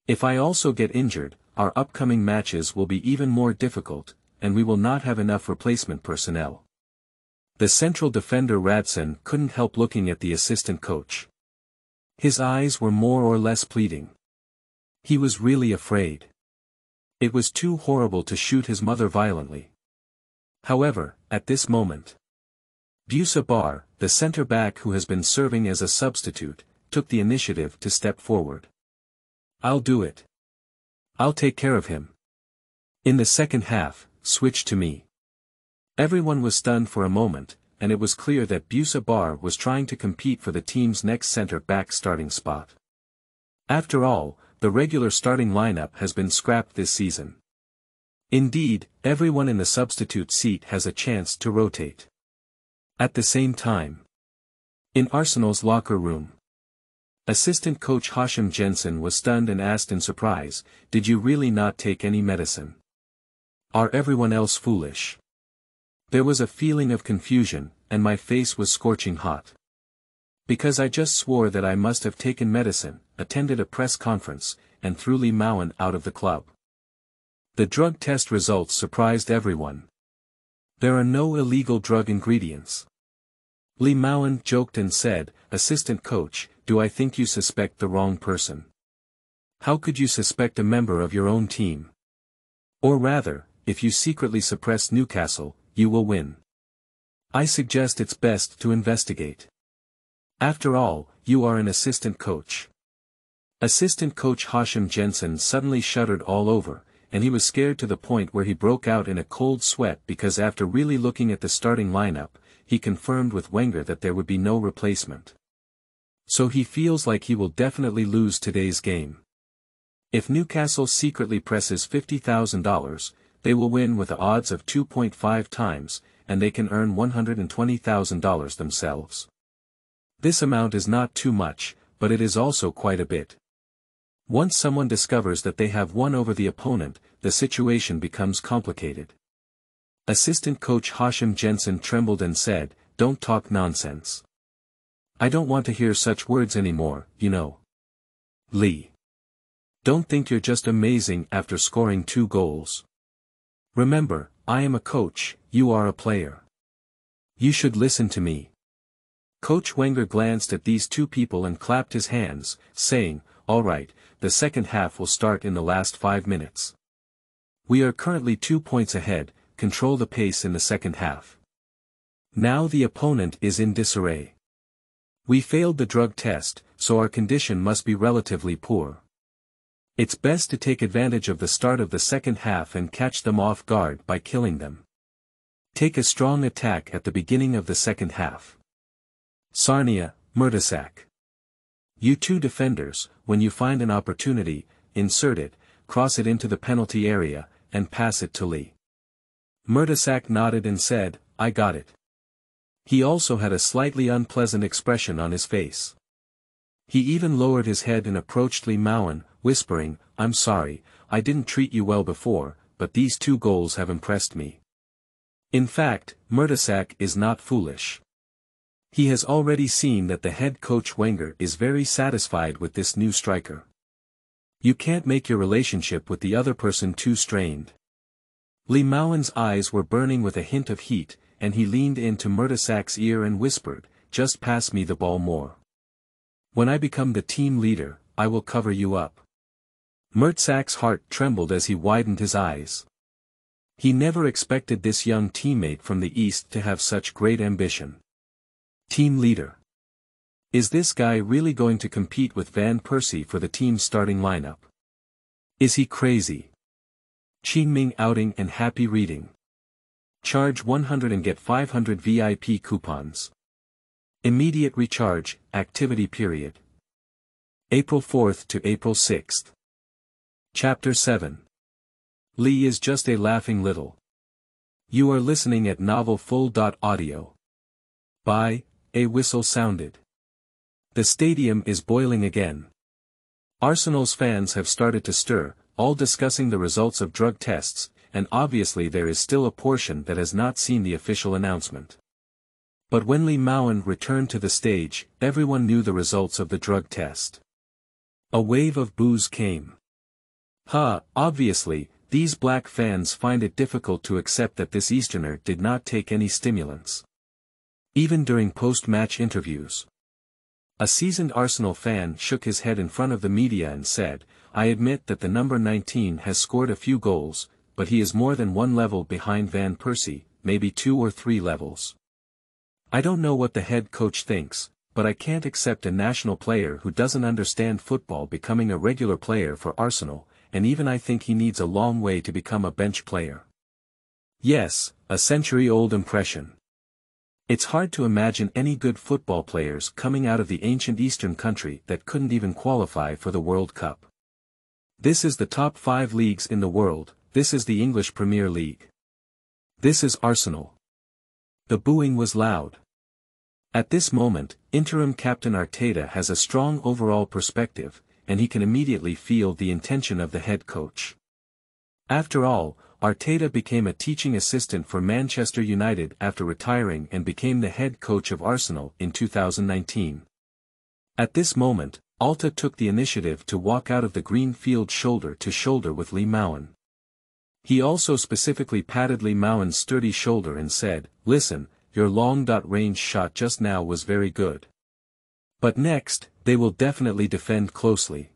If I also get injured, our upcoming matches will be even more difficult, and we will not have enough replacement personnel." The central defender Radson couldn't help looking at the assistant coach. His eyes were more or less pleading. He was really afraid. It was too horrible to shoot his mother violently. However, at this moment, Busa Bar, the centre-back who has been serving as a substitute, took the initiative to step forward. "I'll do it. I'll take care of him. In the second half, switch to me." Everyone was stunned for a moment, and it was clear that Busa Bar was trying to compete for the team's next centre-back starting spot. After all, the regular starting lineup has been scrapped this season. Indeed, everyone in the substitute seat has a chance to rotate. At the same time, in Arsenal's locker room, assistant coach Hashim Jensen was stunned and asked in surprise, "Did you really not take any medicine? Are everyone else foolish?" There was a feeling of confusion, and my face was scorching hot. Because I just swore that I must have taken medicine, attended a press conference, and threw Lee Mowen out of the club. The drug test results surprised everyone. There are no illegal drug ingredients. Lee Mowen joked and said, "Assistant coach, do I think you suspect the wrong person? How could you suspect a member of your own team? Or rather, if you secretly suppress Newcastle, you will win. I suggest it's best to investigate. After all, you are an assistant coach." Assistant coach Hashim Jensen suddenly shuddered all over, and he was scared to the point where he broke out in a cold sweat because after really looking at the starting lineup, he confirmed with Wenger that there would be no replacement. So he feels like he will definitely lose today's game. If Newcastle secretly presses $50,000, they will win with the odds of 2.5 times, and they can earn $120,000 themselves. This amount is not too much, but it is also quite a bit. Once someone discovers that they have won over the opponent, the situation becomes complicated. Assistant coach Hashim Jensen trembled and said, "Don't talk nonsense. I don't want to hear such words anymore, you know. Lee. Don't think you're just amazing after scoring 2 goals. Remember, I am a coach, you are a player. You should listen to me." Coach Wenger glanced at these two people and clapped his hands, saying, "All right, the second half will start in the last 5 minutes. We are currently 2 points ahead, control the pace in the second half. Now the opponent is in disarray. We failed the drug test, so our condition must be relatively poor. It's best to take advantage of the start of the second half and catch them off guard by killing them. Take a strong attack at the beginning of the second half. Sarnia, Murtasak. You two defenders, when you find an opportunity, insert it, cross it into the penalty area, and pass it to Lee." Murtasak nodded and said, "I got it." He also had a slightly unpleasant expression on his face. He even lowered his head and approached Lee Mowen, whispering, "I'm sorry, I didn't treat you well before, but these 2 goals have impressed me." In fact, Murtasak is not foolish. He has already seen that the head coach Wenger is very satisfied with this new striker. You can't make your relationship with the other person too strained. Mowen's eyes were burning with a hint of heat, and he leaned into Mertesac's ear and whispered, "Just pass me the ball more. When I become the team leader, I will cover you up." Mertesac's heart trembled as he widened his eyes. He never expected this young teammate from the East to have such great ambition. Team leader. Is this guy really going to compete with Van Persie for the team's starting lineup? Is he crazy? Qingming outing and happy reading. Charge 100 and get 500 VIP coupons. Immediate recharge, activity period. April 4th to April 6th. Chapter 7. Lee is just a laughing little. You are listening at novelfull.audio. By, a whistle sounded. The stadium is boiling again. Arsenal's fans have started to stir, all discussing the results of drug tests, and obviously there is still a portion that has not seen the official announcement. But when Mowen returned to the stage, everyone knew the results of the drug test. A wave of boos came. Obviously, these black fans find it difficult to accept that this Easterner did not take any stimulants. Even during post-match interviews. A seasoned Arsenal fan shook his head in front of the media and said, "I admit that the number 19 has scored a few goals, but he is more than one level behind Van Persie, maybe 2 or 3 levels. I don't know what the head coach thinks, but I can't accept a national player who doesn't understand football becoming a regular player for Arsenal, and even I think he needs a long way to become a bench player." Yes, a century-old impression. It's hard to imagine any good football players coming out of the ancient Eastern country that couldn't even qualify for the World Cup. This is the top 5 leagues in the world, this is the English Premier League. This is Arsenal. The booing was loud. At this moment, interim captain Arteta has a strong overall perspective, and he can immediately feel the intention of the head coach. After all, Arteta became a teaching assistant for Manchester United after retiring and became the head coach of Arsenal in 2019. At this moment, Alta took the initiative to walk out of the green field shoulder to shoulder with Mowen. He also specifically patted Mowen's sturdy shoulder and said, "Listen, your long-range shot just now was very good. But next, they will definitely defend closely.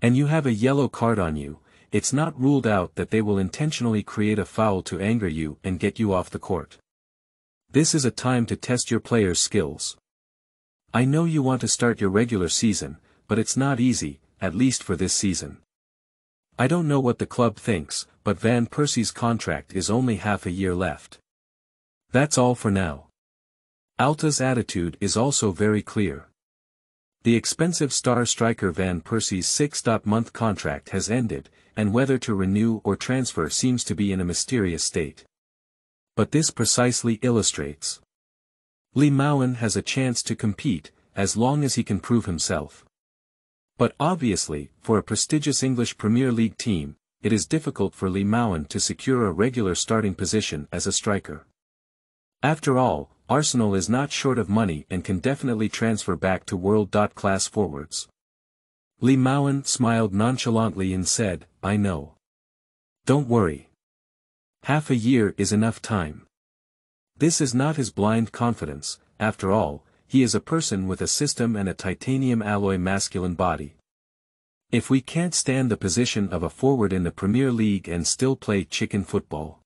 And you have a yellow card on you. It's not ruled out that they will intentionally create a foul to anger you and get you off the court. This is a time to test your players' skills. I know you want to start your regular season, but it's not easy, at least for this season. I don't know what the club thinks, but Van Persie's contract is only half a year left. That's all for now." Alta's attitude is also very clear. The expensive star striker Van Persie's 6-month contract has ended, and whether to renew or transfer seems to be in a mysterious state. But this precisely illustrates. Mowen has a chance to compete, as long as he can prove himself. But obviously, for a prestigious English Premier League team, it is difficult for Mowen to secure a regular starting position as a striker. After all, Arsenal is not short of money and can definitely transfer back to world-class forwards. Mowen smiled nonchalantly and said, "I know. Don't worry. Half a year is enough time." This is not his blind confidence, after all, he is a person with a system and a titanium alloy masculine body. If we can't stand the position of a forward in the Premier League and still play chicken football.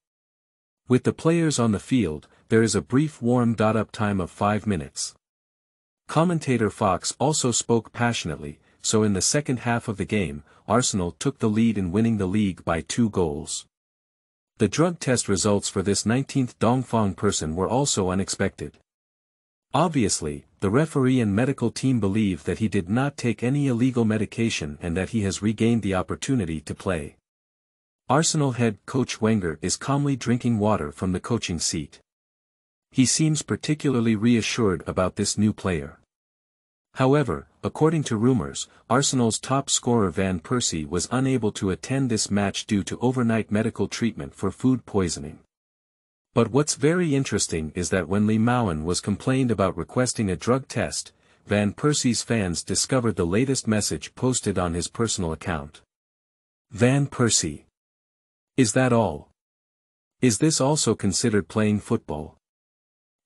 With the players on the field, there is a brief warm-up time of 5 minutes. Commentator Fox also spoke passionately, so in the second half of the game, Arsenal took the lead in winning the league by 2 goals. The drug test results for this 19th Dongfang person were also unexpected. Obviously, the referee and medical team believe that he did not take any illegal medication and that he has regained the opportunity to play. Arsenal head coach Wenger is calmly drinking water from the coaching seat. He seems particularly reassured about this new player. However, according to rumors, Arsenal's top scorer Van Persie was unable to attend this match due to overnight medical treatment for food poisoning. But what's very interesting is that when Mowen was complained about requesting a drug test, Van Persie's fans discovered the latest message posted on his personal account. Van Persie. Is that all? Is this also considered playing football?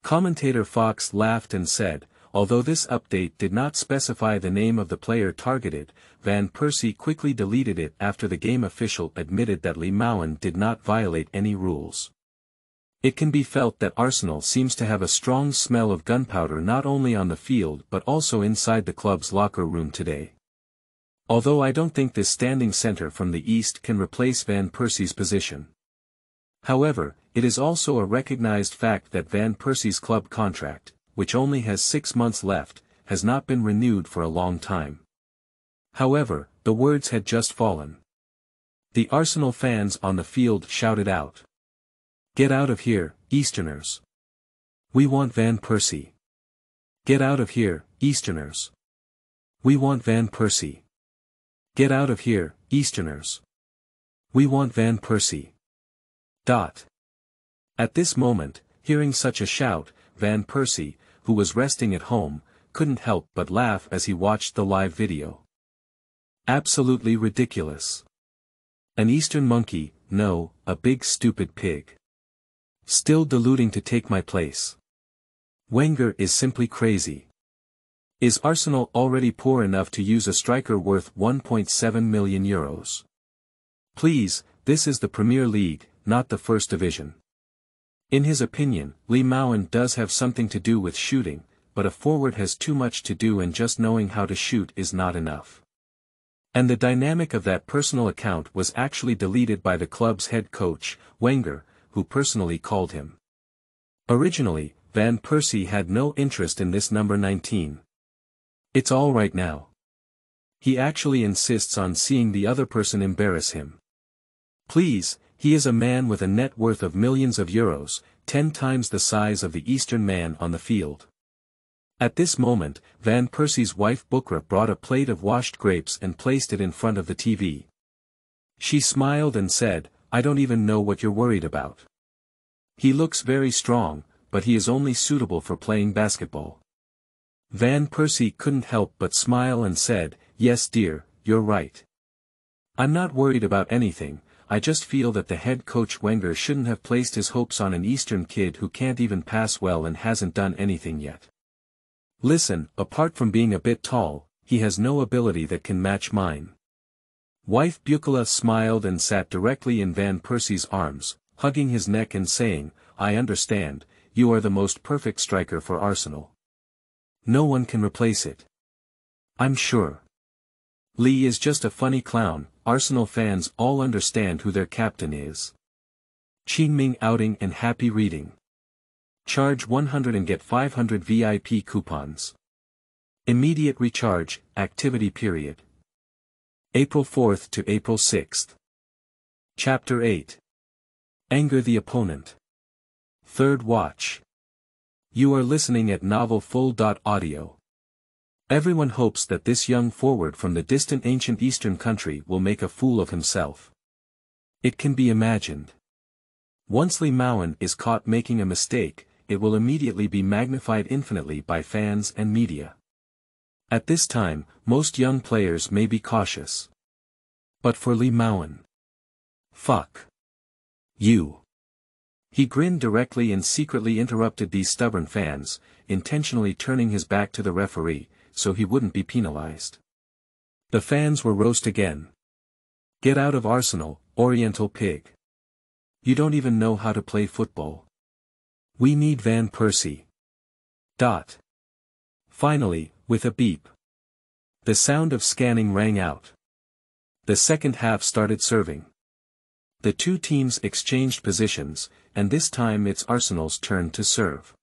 Commentator Fox laughed and said, although this update did not specify the name of the player targeted, Van Persie quickly deleted it after the game official admitted that Mowen did not violate any rules. It can be felt that Arsenal seems to have a strong smell of gunpowder not only on the field but also inside the club's locker room today. Although I don't think this standing centre from the East can replace Van Persie's position. However, it is also a recognized fact that Van Persie's club contract, which only has 6 months left, has not been renewed for a long time. However, the words had just fallen. The Arsenal fans on the field shouted out. Get out of here, Easterners. We want Van Persie. Get out of here, Easterners. We want Van Persie. Get out of here, Easterners. We want Van Persie. At this moment, hearing such a shout, Van Persie, who was resting at home, couldn't help but laugh as he watched the live video. Absolutely ridiculous. An Eastern monkey, no, a big stupid pig. Still deluding to take my place. Wenger is simply crazy. Is Arsenal already poor enough to use a striker worth €1.7 million? Please, this is the Premier League, not the First Division. In his opinion, Mowen does have something to do with shooting, but a forward has too much to do and just knowing how to shoot is not enough. And the dynamic of that personal account was actually deleted by the club's head coach, Wenger, who personally called him. Originally, Van Persie had no interest in this number 19. It's all right now. He actually insists on seeing the other person embarrass him. Please, he is a man with a net worth of millions of euros, 10 times the size of the Eastern man on the field. At this moment, Van Persie's wife Bukra brought a plate of washed grapes and placed it in front of the TV. She smiled and said, I don't even know what you're worried about. He looks very strong, but he is only suitable for playing basketball. Van Persie couldn't help but smile and said, yes dear, you're right. I'm not worried about anything, I just feel that the head coach Wenger shouldn't have placed his hopes on an Eastern kid who can't even pass well and hasn't done anything yet. Listen, apart from being a bit tall, he has no ability that can match mine. Wife Bukala smiled and sat directly in Van Persie's arms, hugging his neck and saying, I understand, you are the most perfect striker for Arsenal. No one can replace it. I'm sure. Lee is just a funny clown, Arsenal fans all understand who their captain is. Qingming outing and happy reading. Charge 100 and get 500 VIP coupons. Immediate recharge, activity period. April 4th to April 6th. Chapter 8. Anger the opponent. Third watch. You are listening at novelfull.audio. Everyone hopes that this young forward from the distant ancient Eastern country will make a fool of himself. It can be imagined. Once Mowen is caught making a mistake, it will immediately be magnified infinitely by fans and media. At this time, most young players may be cautious. But for Mowen. Fuck. You. He grinned directly and secretly interrupted these stubborn fans, intentionally turning his back to the referee, so he wouldn't be penalized. The fans were roast again. Get out of Arsenal, Oriental pig. You don't even know how to play football. We need Van Persie. Finally, with a beep. The sound of scanning rang out. The second half started serving. The two teams exchanged positions, and this time it's Arsenal's turn to serve.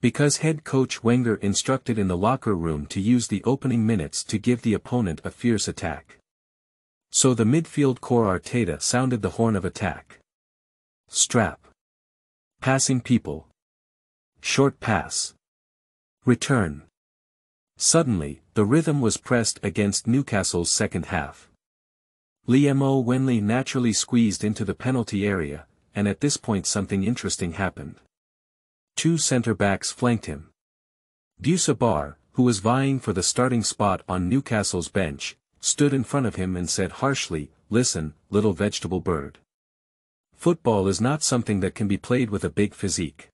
Because head coach Wenger instructed in the locker room to use the opening minutes to give the opponent a fierce attack. So the midfield core Arteta sounded the horn of attack. Strap. Passing people. Short pass. Return. Suddenly, the rhythm was pressed against Newcastle's second half. Mowen naturally squeezed into the penalty area, and at this point something interesting happened. Two centre-backs flanked him. Bar, who was vying for the starting spot on Newcastle's bench, stood in front of him and said harshly, "Listen, little vegetable bird. Football is not something that can be played with a big physique.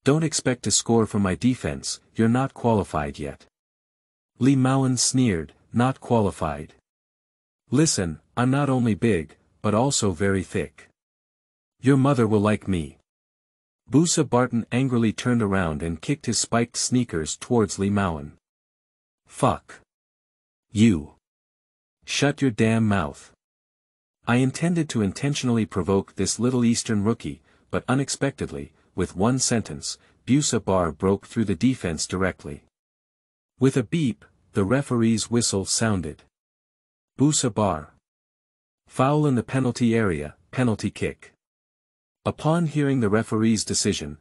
Don't expect to score from my defense, you're not qualified yet." Mowen sneered, "Not qualified. Listen, I'm not only big, but also very thick. Your mother will like me." Barton angrily turned around and kicked his spiked sneakers towards Mowen. "Fuck you. Shut your damn mouth." I intended to intentionally provoke this little Eastern rookie, but unexpectedly, with one sentence, Bar broke through the defense directly. With a beep, the referee's whistle sounded. Bar. Foul in the penalty area, penalty kick. Upon hearing the referee's decision,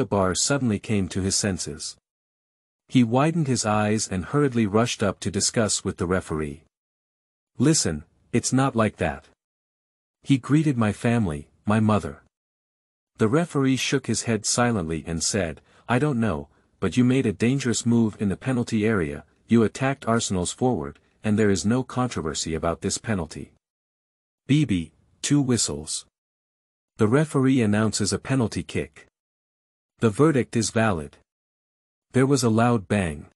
Bar suddenly came to his senses. He widened his eyes and hurriedly rushed up to discuss with the referee. "Listen, it's not like that. He greeted my family, my mother." The referee shook his head silently and said, "I don't know, but you made a dangerous move in the penalty area, you attacked Arsenal's forward, and there is no controversy about this penalty. BB, 2 whistles. The referee announces a penalty kick. The verdict is valid." There was a loud bang.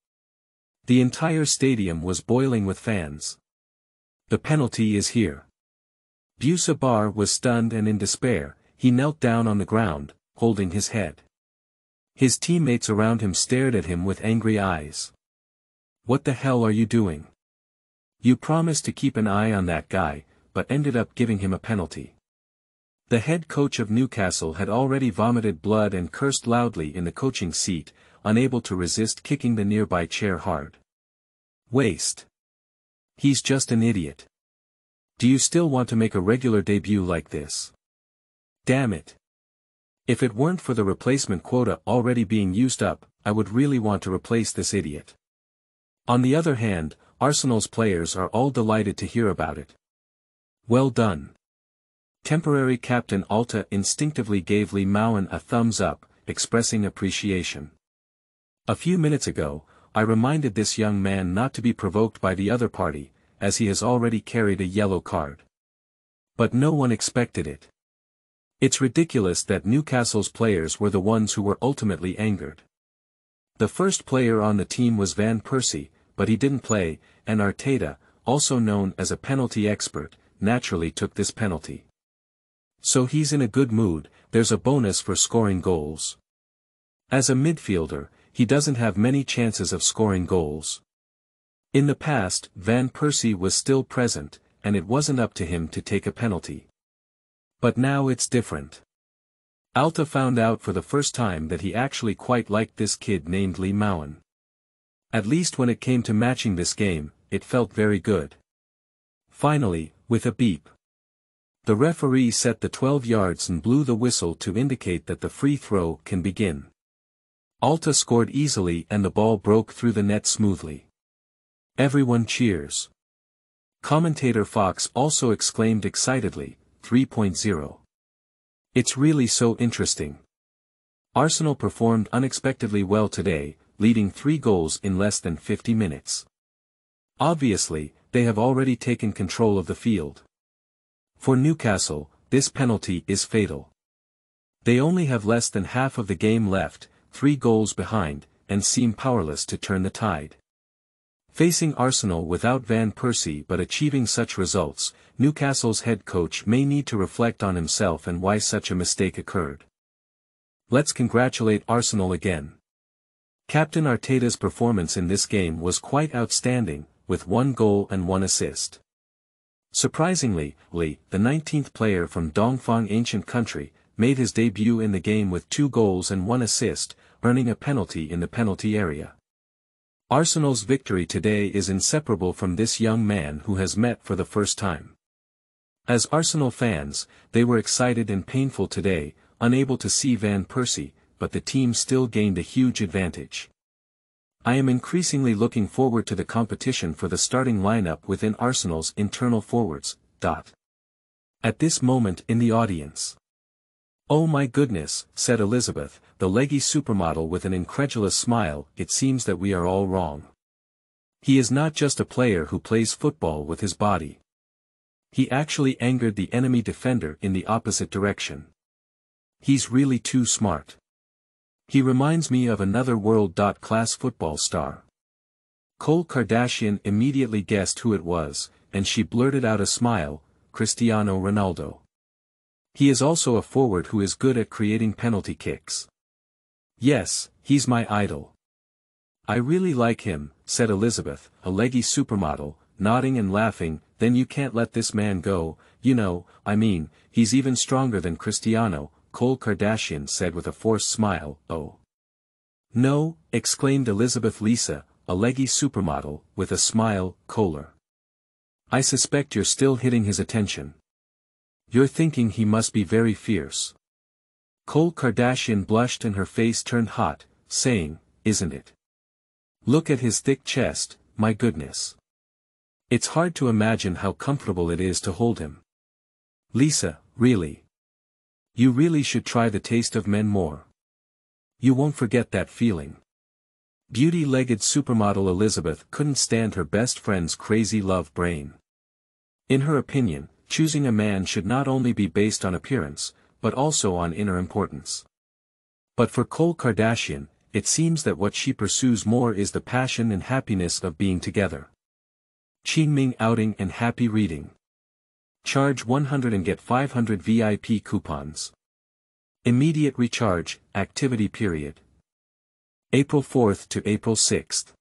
The entire stadium was boiling with fans. "The penalty is here." Bar was stunned and in despair, he knelt down on the ground, holding his head. His teammates around him stared at him with angry eyes. "What the hell are you doing? You promised to keep an eye on that guy, but ended up giving him a penalty." The head coach of Newcastle had already vomited blood and cursed loudly in the coaching seat, unable to resist kicking the nearby chair hard. "Waste. He's just an idiot. Do you still want to make a regular debut like this? Damn it. If it weren't for the replacement quota already being used up, I would really want to replace this idiot." On the other hand, Arsenal's players are all delighted to hear about it. "Well done." Temporary captain Alta instinctively gave Mowen a thumbs up, expressing appreciation. A few minutes ago, I reminded this young man not to be provoked by the other party, as he has already carried a yellow card. But no one expected it. It's ridiculous that Newcastle's players were the ones who were ultimately angered. The first player on the team was Van Persie, but he didn't play, and Arteta, also known as a penalty expert, naturally took this penalty. So he's in a good mood, there's a bonus for scoring goals. As a midfielder, he doesn't have many chances of scoring goals. In the past, Van Persie was still present, and it wasn't up to him to take a penalty. But now it's different. Alta found out for the first time that he actually quite liked this kid named Mowen. At least when it came to matching this game, it felt very good. Finally, with a beep, the referee set the 12 yards and blew the whistle to indicate that the free throw can begin. Alta scored easily and the ball broke through the net smoothly. Everyone cheers. Commentator Fox also exclaimed excitedly, 3.0. It's really so interesting. Arsenal performed unexpectedly well today, leading 3 goals in less than 50 minutes. Obviously, they have already taken control of the field. For Newcastle, this penalty is fatal. They only have less than half of the game left, 3 goals behind, and seem powerless to turn the tide. Facing Arsenal without Van Persie but achieving such results, Newcastle's head coach may need to reflect on himself and why such a mistake occurred. Let's congratulate Arsenal again. Captain Arteta's performance in this game was quite outstanding, with 1 goal and 1 assist. Surprisingly, the 19th player from Dongfang ancient country, made his debut in the game with 2 goals and 1 assist, earning a penalty in the penalty area. Arsenal's victory today is inseparable from this young man who has met for the first time. As Arsenal fans, they were excited and painful today, unable to see Van Persie, but the team still gained a huge advantage. I am increasingly looking forward to the competition for the starting lineup within Arsenal's internal forwards. At this moment in the audience, "Oh my goodness," said Elizabeth, the leggy supermodel with an incredulous smile, "it seems that we are all wrong. He is not just a player who plays football with his body. He actually angered the enemy defender in the opposite direction. He's really too smart. He reminds me of another world-class football star." Khloe Kardashian immediately guessed who it was, and she blurted out a smile, "Cristiano Ronaldo. He is also a forward who is good at creating penalty kicks. Yes, he's my idol." "I really like him," said Elizabeth, a leggy supermodel, nodding and laughing. "Then you can't let this man go, he's even stronger than Cristiano," Khloe Kardashian said with a forced smile. "Oh. No," exclaimed Elizabeth Lisa, a leggy supermodel, with a smile, "Kohler. I suspect you're still hitting his attention. You're thinking he must be very fierce." Khloe Kardashian blushed and her face turned hot, saying, "Isn't it? Look at his thick chest, my goodness. It's hard to imagine how comfortable it is to hold him." "Lisa, really? You really should try the taste of men more. You won't forget that feeling." Beauty-legged supermodel Elizabeth couldn't stand her best friend's crazy love brain. In her opinion, choosing a man should not only be based on appearance, but also on inner importance. But for Khloe Kardashian, it seems that what she pursues more is the passion and happiness of being together. Qingming outing and happy reading. Charge 100 and get 500 VIP coupons. Immediate recharge, activity period. April 4th to April 6th.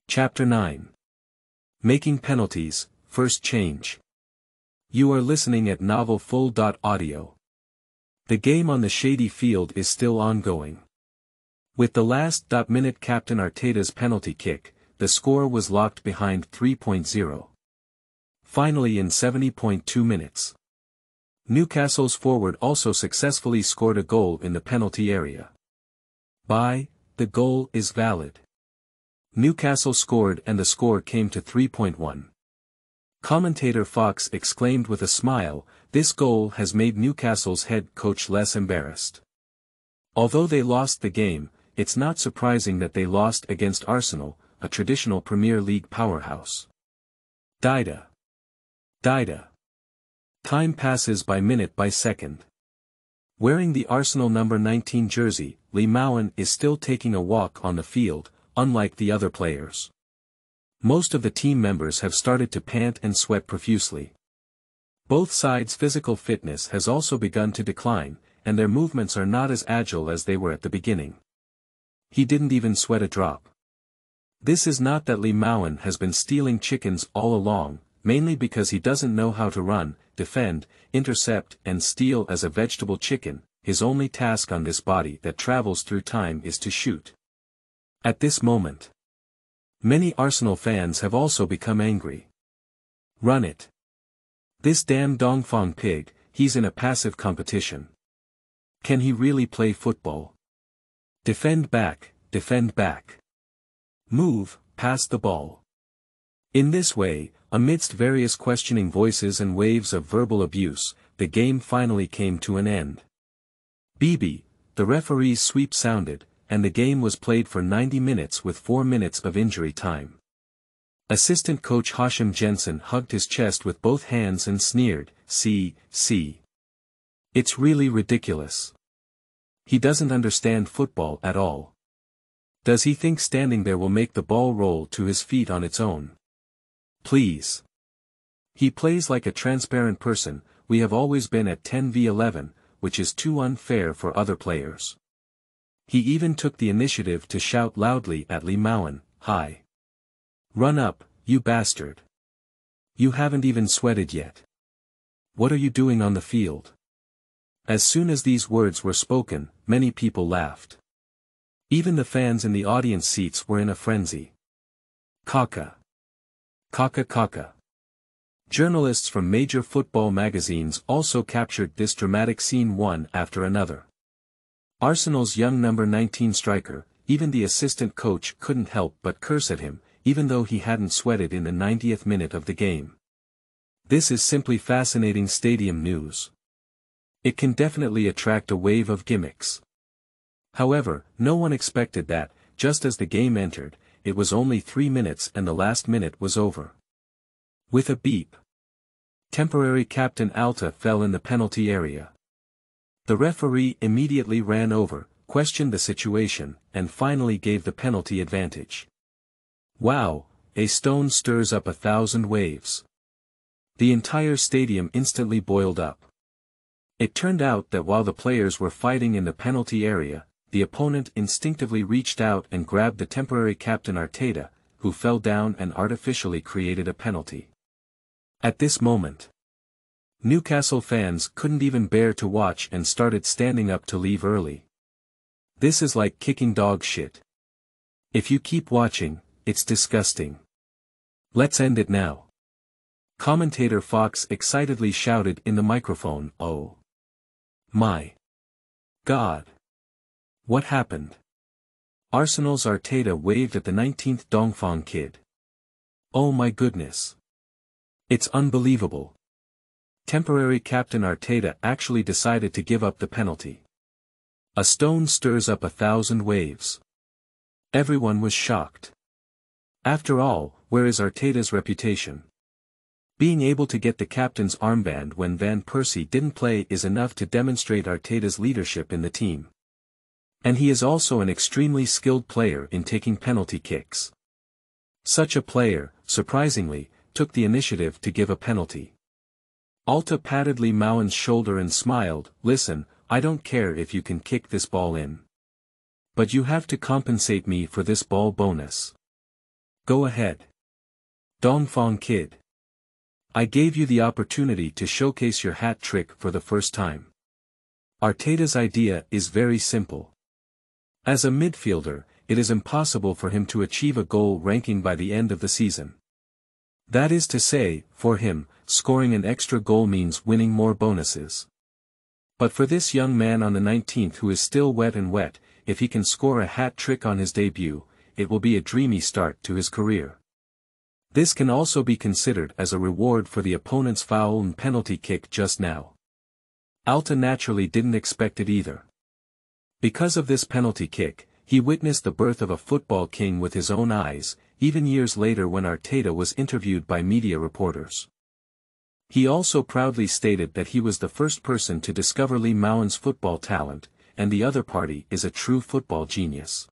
Chapter 9. Making Penalties, First Change. You are listening at novelfull.audio. The game on the shady field is still ongoing. With the last minute Captain Arteta's penalty kick, the score was locked behind 3.0. Finally in 70.2 minutes. Newcastle's forward also successfully scored a goal in the penalty area. The goal is valid. Newcastle scored and the score came to 3.1. Commentator Fox exclaimed with a smile, "This goal has made Newcastle's head coach less embarrassed." Although they lost the game, it's not surprising that they lost against Arsenal, a traditional Premier League powerhouse. Dida. Time passes by minute by second. Wearing the Arsenal number 19 jersey, Mowen is still taking a walk on the field, unlike the other players. Most of the team members have started to pant and sweat profusely. Both sides' physical fitness has also begun to decline, and their movements are not as agile as they were at the beginning. He didn't even sweat a drop. This is not that Mowen has been stealing chickens all along, mainly because he doesn't know how to run, defend, intercept and steal as a vegetable chicken. His only task on this body that travels through time is to shoot. At this moment, many Arsenal fans have also become angry. Run it. This damn Dongfang pig, he's in a passive competition. Can he really play football? Defend back. Move, pass the ball. In this way, amidst various questioning voices and waves of verbal abuse, the game finally came to an end. The referee's sweep sounded, and the game was played for 90 minutes with 4 minutes of injury time. Assistant coach Hashim Jensen hugged his chest with both hands and sneered, See. It's really ridiculous. He doesn't understand football at all. Does he think standing there will make the ball roll to his feet on its own? Please. He plays like a transparent person. We have always been at 10v11, which is too unfair for other players. He even took the initiative to shout loudly at Mowen, "Hi. Run up, you bastard. You haven't even sweated yet. What are you doing on the field?" As soon as these words were spoken, many people laughed. Even the fans in the audience seats were in a frenzy. Kaka. Journalists from major football magazines also captured this dramatic scene one after another. Arsenal's young number 19 striker, even the assistant coach couldn't help but curse at him, even though he hadn't sweated in the 90th minute of the game. This is simply fascinating stadium news. It can definitely attract a wave of gimmicks. However, no one expected that, just as the game entered, it was only 3 minutes and the last minute was over. With a beep, temporary captain Alta fell in the penalty area. The referee immediately ran over, questioned the situation, and finally gave the penalty advantage. Wow, a stone stirs up 1,000 waves. The entire stadium instantly boiled up. It turned out that while the players were fighting in the penalty area, the opponent instinctively reached out and grabbed the temporary captain Arteta, who fell down and artificially created a penalty. At this moment, Newcastle fans couldn't even bear to watch and started standing up to leave early. This is like kicking dog shit. If you keep watching, it's disgusting. Let's end it now. Commentator Fox excitedly shouted in the microphone, "Oh my God. What happened?" Arsenal's Arteta waved at the 19th Dongfang kid. "Oh my goodness. It's unbelievable." Temporary captain Arteta actually decided to give up the penalty. A stone stirs up 1,000 waves. Everyone was shocked. After all, where is Arteta's reputation? Being able to get the captain's armband when Van Persie didn't play is enough to demonstrate Arteta's leadership in the team. And he is also an extremely skilled player in taking penalty kicks. Such a player, surprisingly, took the initiative to give a penalty. Alta patted Lee Mowen's shoulder and smiled, "Listen, I don't care if you can kick this ball in. But you have to compensate me for this ball bonus. Go ahead. Dongfang kid. I gave you the opportunity to showcase your hat trick for the first time." Arteta's idea is very simple. As a midfielder, it is impossible for him to achieve a goal ranking by the end of the season. That is to say, for him, scoring an extra goal means winning more bonuses. But for this young man on the 19th who is still wet and wet, if he can score a hat trick on his debut, it will be a dreamy start to his career. This can also be considered as a reward for the opponent's foul and penalty kick just now. Alta naturally didn't expect it either. Because of this penalty kick, he witnessed the birth of a football king with his own eyes, even years later when Arteta was interviewed by media reporters. He also proudly stated that he was the first person to discover Lee Mowen's football talent, and the other party is a true football genius.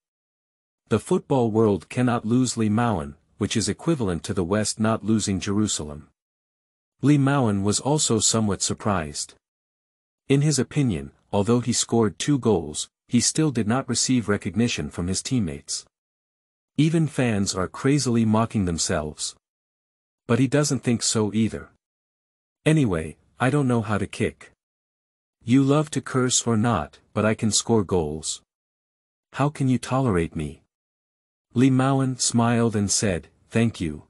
The football world cannot lose Lee Mowen, which is equivalent to the West not losing Jerusalem. Lee Mowen was also somewhat surprised. In his opinion, although he scored 2 goals, he still did not receive recognition from his teammates. Even fans are crazily mocking themselves. But he doesn't think so either. "Anyway, I don't know how to kick. You love to curse or not, but I can score goals. How can you tolerate me?" Lee Mowen smiled and said, "Thank you."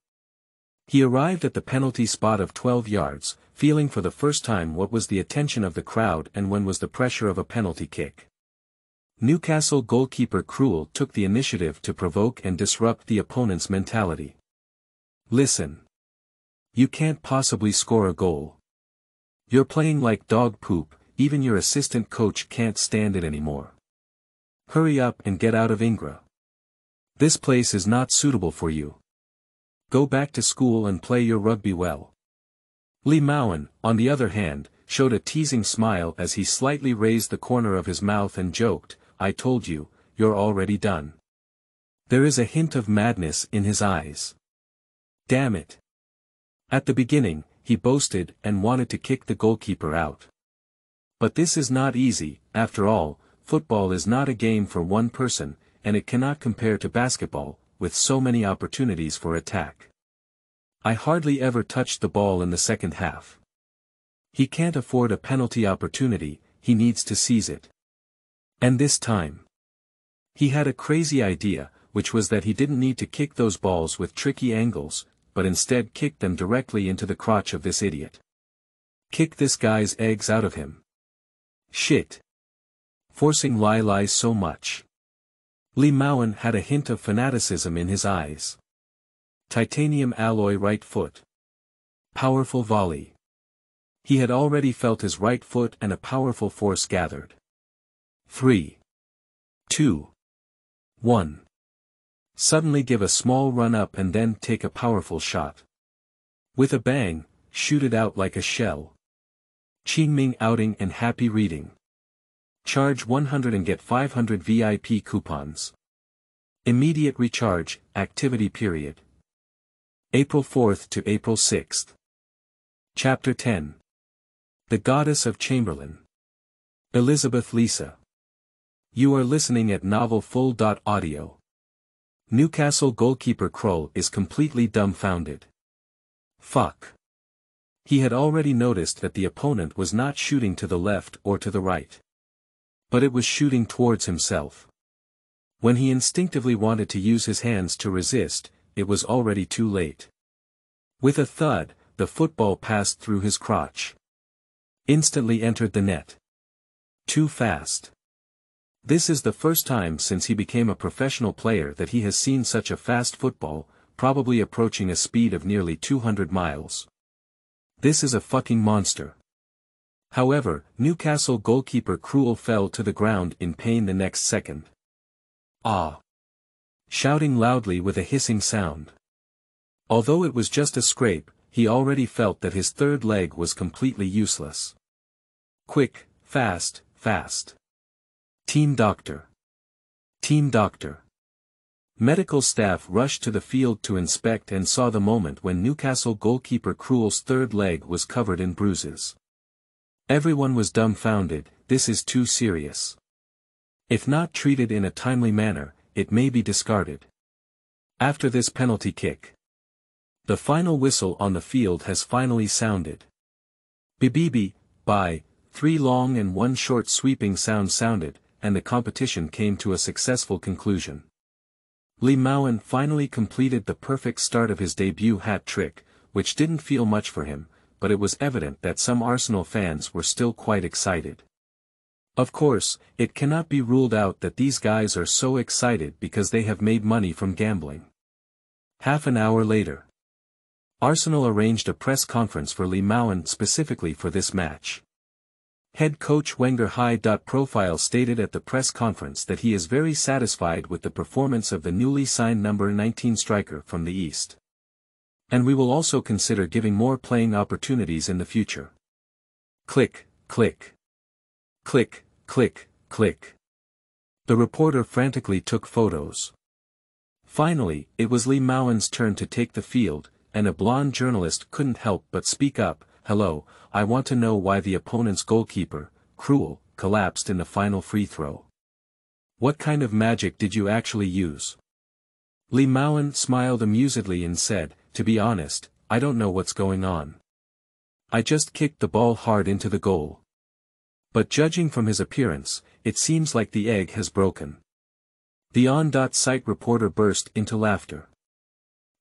He arrived at the penalty spot of 12 yards, feeling for the first time what was the attention of the crowd and when was the pressure of a penalty kick. Newcastle goalkeeper Krul took the initiative to provoke and disrupt the opponent's mentality. "Listen. You can't possibly score a goal. You're playing like dog poop, even your assistant coach can't stand it anymore. Hurry up and get out of Ingra. This place is not suitable for you. Go back to school and play your rugby well." Lee Mowen, on the other hand, showed a teasing smile as he slightly raised the corner of his mouth and joked, "I told you, you're already done." There is a hint of madness in his eyes. Damn it. At the beginning, he boasted and wanted to kick the goalkeeper out. But this is not easy. After all, football is not a game for one person, and it cannot compare to basketball, with so many opportunities for attack. I hardly ever touched the ball in the second half. He can't afford a penalty opportunity, he needs to seize it. And this time, he had a crazy idea, which was that he didn't need to kick those balls with tricky angles, but instead kick them directly into the crotch of this idiot. Kick this guy's eggs out of him. Shit. Forcing lies so much. Lee Mowen had a hint of fanaticism in his eyes. Titanium alloy right foot. Powerful volley. He had already felt his right foot and a powerful force gathered. 3, 2, 1. Suddenly give a small run up and then take a powerful shot. With a bang, shoot it out like a shell. Qingming outing and happy reading. Charge 100 and get 500 VIP coupons. Immediate recharge, activity period. April 4th to April 6th. Chapter 10. The Goddess of Chamberlain. Elizabeth Lisa. You are listening at novelfull.audio. Newcastle goalkeeper Krul is completely dumbfounded. Fuck. He had already noticed that the opponent was not shooting to the left or to the right. But it was shooting towards himself. When he instinctively wanted to use his hands to resist, it was already too late. With a thud, the football passed through his crotch. Instantly entered the net. Too fast. This is the first time since he became a professional player that he has seen such a fast football, probably approaching a speed of nearly 200 miles. This is a fucking monster. However, Newcastle goalkeeper Krul fell to the ground in pain the next second. Ah! Shouting loudly with a hissing sound. Although it was just a scrape, he already felt that his third leg was completely useless. Quick, fast, fast. Team doctor. Team doctor. Medical staff rushed to the field to inspect and saw the moment when Newcastle goalkeeper Krul's third leg was covered in bruises. Everyone was dumbfounded. This is too serious. If not treated in a timely manner, it may be discarded. After this penalty kick. The final whistle on the field has finally sounded. Bibibi, by, 3 long and 1 short sweeping sounds sounded, and the competition came to a successful conclusion. Mowen finally completed the perfect start of his debut hat-trick, which didn't feel much for him, but it was evident that some Arsenal fans were still quite excited. Of course, it cannot be ruled out that these guys are so excited because they have made money from gambling. Half an hour later. Arsenal arranged a press conference for Mowen specifically for this match. Head coach Wenger High.Profile stated at the press conference that he is very satisfied with the performance of the newly signed number 19 striker from the East. And we will also consider giving more playing opportunities in the future. Click, click. Click, click, click. The reporter frantically took photos. Finally, it was Mowen's turn to take the field, and a blonde journalist couldn't help but speak up. Hello, I want to know why the opponent's goalkeeper, Krul, collapsed in the final free throw. What kind of magic did you actually use? Mowen smiled amusedly and said, to be honest, I don't know what's going on. I just kicked the ball hard into the goal. But judging from his appearance, it seems like the egg has broken. The on.site reporter burst into laughter.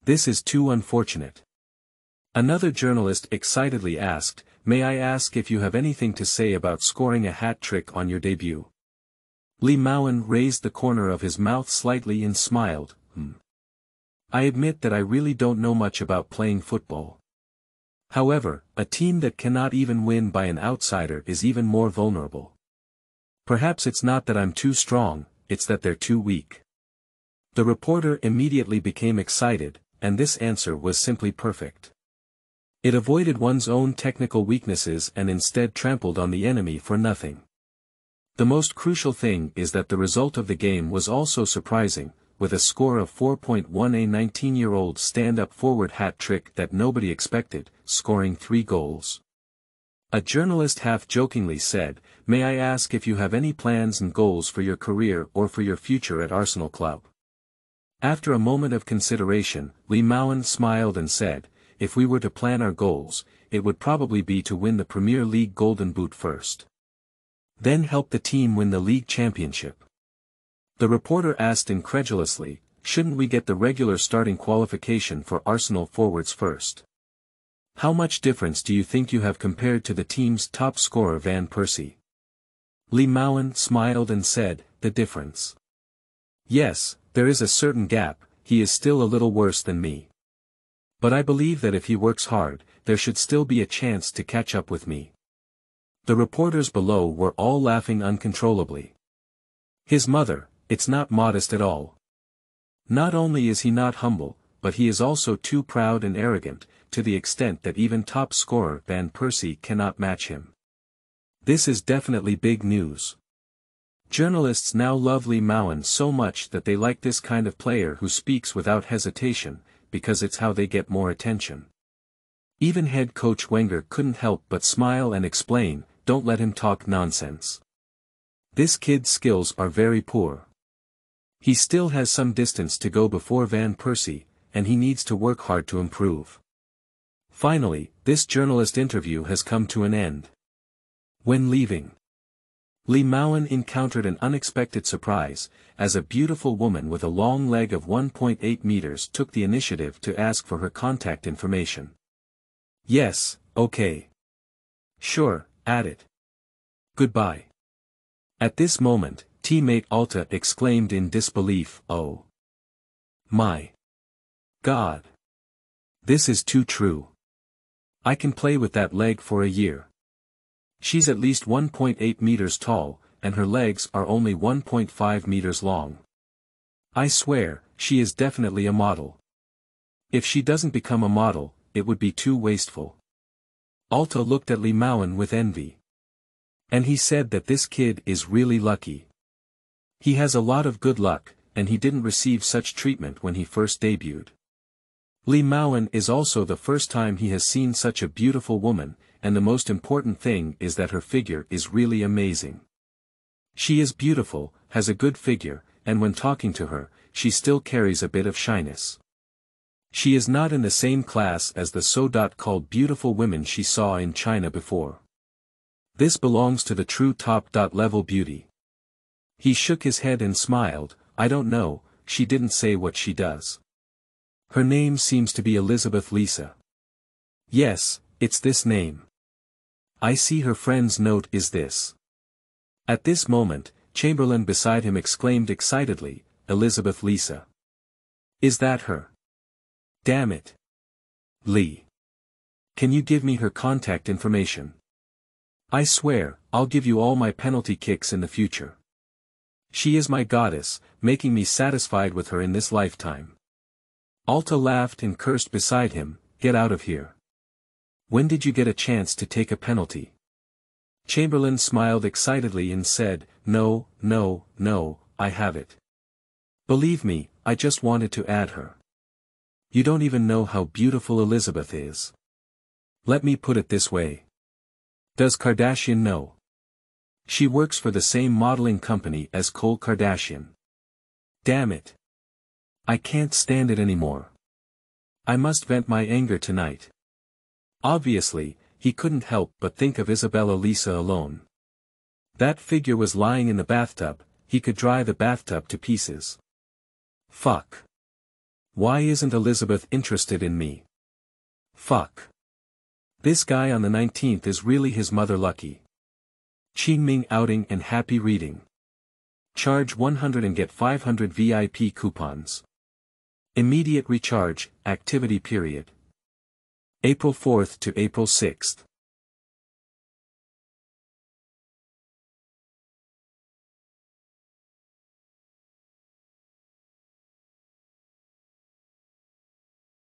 This is too unfortunate. Another journalist excitedly asked, may I ask if you have anything to say about scoring a hat-trick on your debut? Mowen raised the corner of his mouth slightly and smiled, I admit that I really don't know much about playing football. However, a team that cannot even win by an outsider is even more vulnerable. Perhaps it's not that I'm too strong, it's that they're too weak. The reporter immediately became excited, and this answer was simply perfect. It avoided one's own technical weaknesses and instead trampled on the enemy for nothing. The most crucial thing is that the result of the game was also surprising, with a score of 4.1, a 19-year-old stand-up forward hat-trick that nobody expected, scoring 3 goals. A journalist half-jokingly said, may I ask if you have any plans and goals for your career or for your future at Arsenal Club? After a moment of consideration, Mowen smiled and said, if we were to plan our goals, it would probably be to win the Premier League Golden Boot first. Then help the team win the league championship. The reporter asked incredulously, shouldn't we get the regular starting qualification for Arsenal forwards first? How much difference do you think you have compared to the team's top scorer Van Persie? Mowen smiled and said, the difference. Yes, there is a certain gap, he is still a little worse than me. But I believe that if he works hard, there should still be a chance to catch up with me. The reporters below were all laughing uncontrollably. His mother, it's not modest at all. Not only is he not humble, but he is also too proud and arrogant, to the extent that even top scorer Van Persie cannot match him. This is definitely big news. Journalists now love Mowen so much that they like this kind of player who speaks without hesitation, because it's how they get more attention. Even head coach Wenger couldn't help but smile and explain, "Don't let him talk nonsense. This kid's skills are very poor. He still has some distance to go before Van Persie, and he needs to work hard to improve." Finally, this journalist interview has come to an end. When leaving, Mowen encountered an unexpected surprise, as a beautiful woman with a long leg of 1.8 meters took the initiative to ask for her contact information. "Yes, okay. Sure, add it. Goodbye." At this moment, teammate Alta exclaimed in disbelief, "Oh my God. This is too true. I can play with that leg for a year. She's at least 1.8 meters tall, and her legs are only 1.5 meters long. I swear, she is definitely a model. If she doesn't become a model, it would be too wasteful." Alta looked at Mowen with envy. And he said that this kid is really lucky. He has a lot of good luck, and he didn't receive such treatment when he first debuted. Mowen is also the first time he has seen such a beautiful woman, and the most important thing is that her figure is really amazing. She is beautiful, has a good figure, and when talking to her, she still carries a bit of shyness. She is not in the same class as the so-called beautiful women she saw in China before. This belongs to the true top-level beauty. He shook his head and smiled. "I don't know, she didn't say what she does. Her name seems to be Elizabeth Lisa." "Yes, it's this name. I see her friend's note is this." At this moment, Chamberlain beside him exclaimed excitedly, "Elizabeth Lisa. Is that her? Damn it. Lee. Can you give me her contact information? I swear, I'll give you all my penalty kicks in the future. She is my goddess, making me satisfied with her in this lifetime." Alta laughed and cursed beside him, "Get out of here. When did you get a chance to take a penalty?" Chamberlain smiled excitedly and said, No, I have it. Believe me, I just wanted to add her. You don't even know how beautiful Elizabeth is. Let me put it this way. Does Kardashian know? She works for the same modeling company as Khloe Kardashian. Damn it. I can't stand it anymore. I must vent my anger tonight." Obviously, he couldn't help but think of Isabella Lisa alone. That figure was lying in the bathtub, he could dry the bathtub to pieces. Fuck. Why isn't Elizabeth interested in me? Fuck. This guy on the 19th is really his mother lucky. Qingming outing and happy reading. Charge 100 and get 500 VIP coupons. Immediate recharge, activity period. April 4th to April 6th.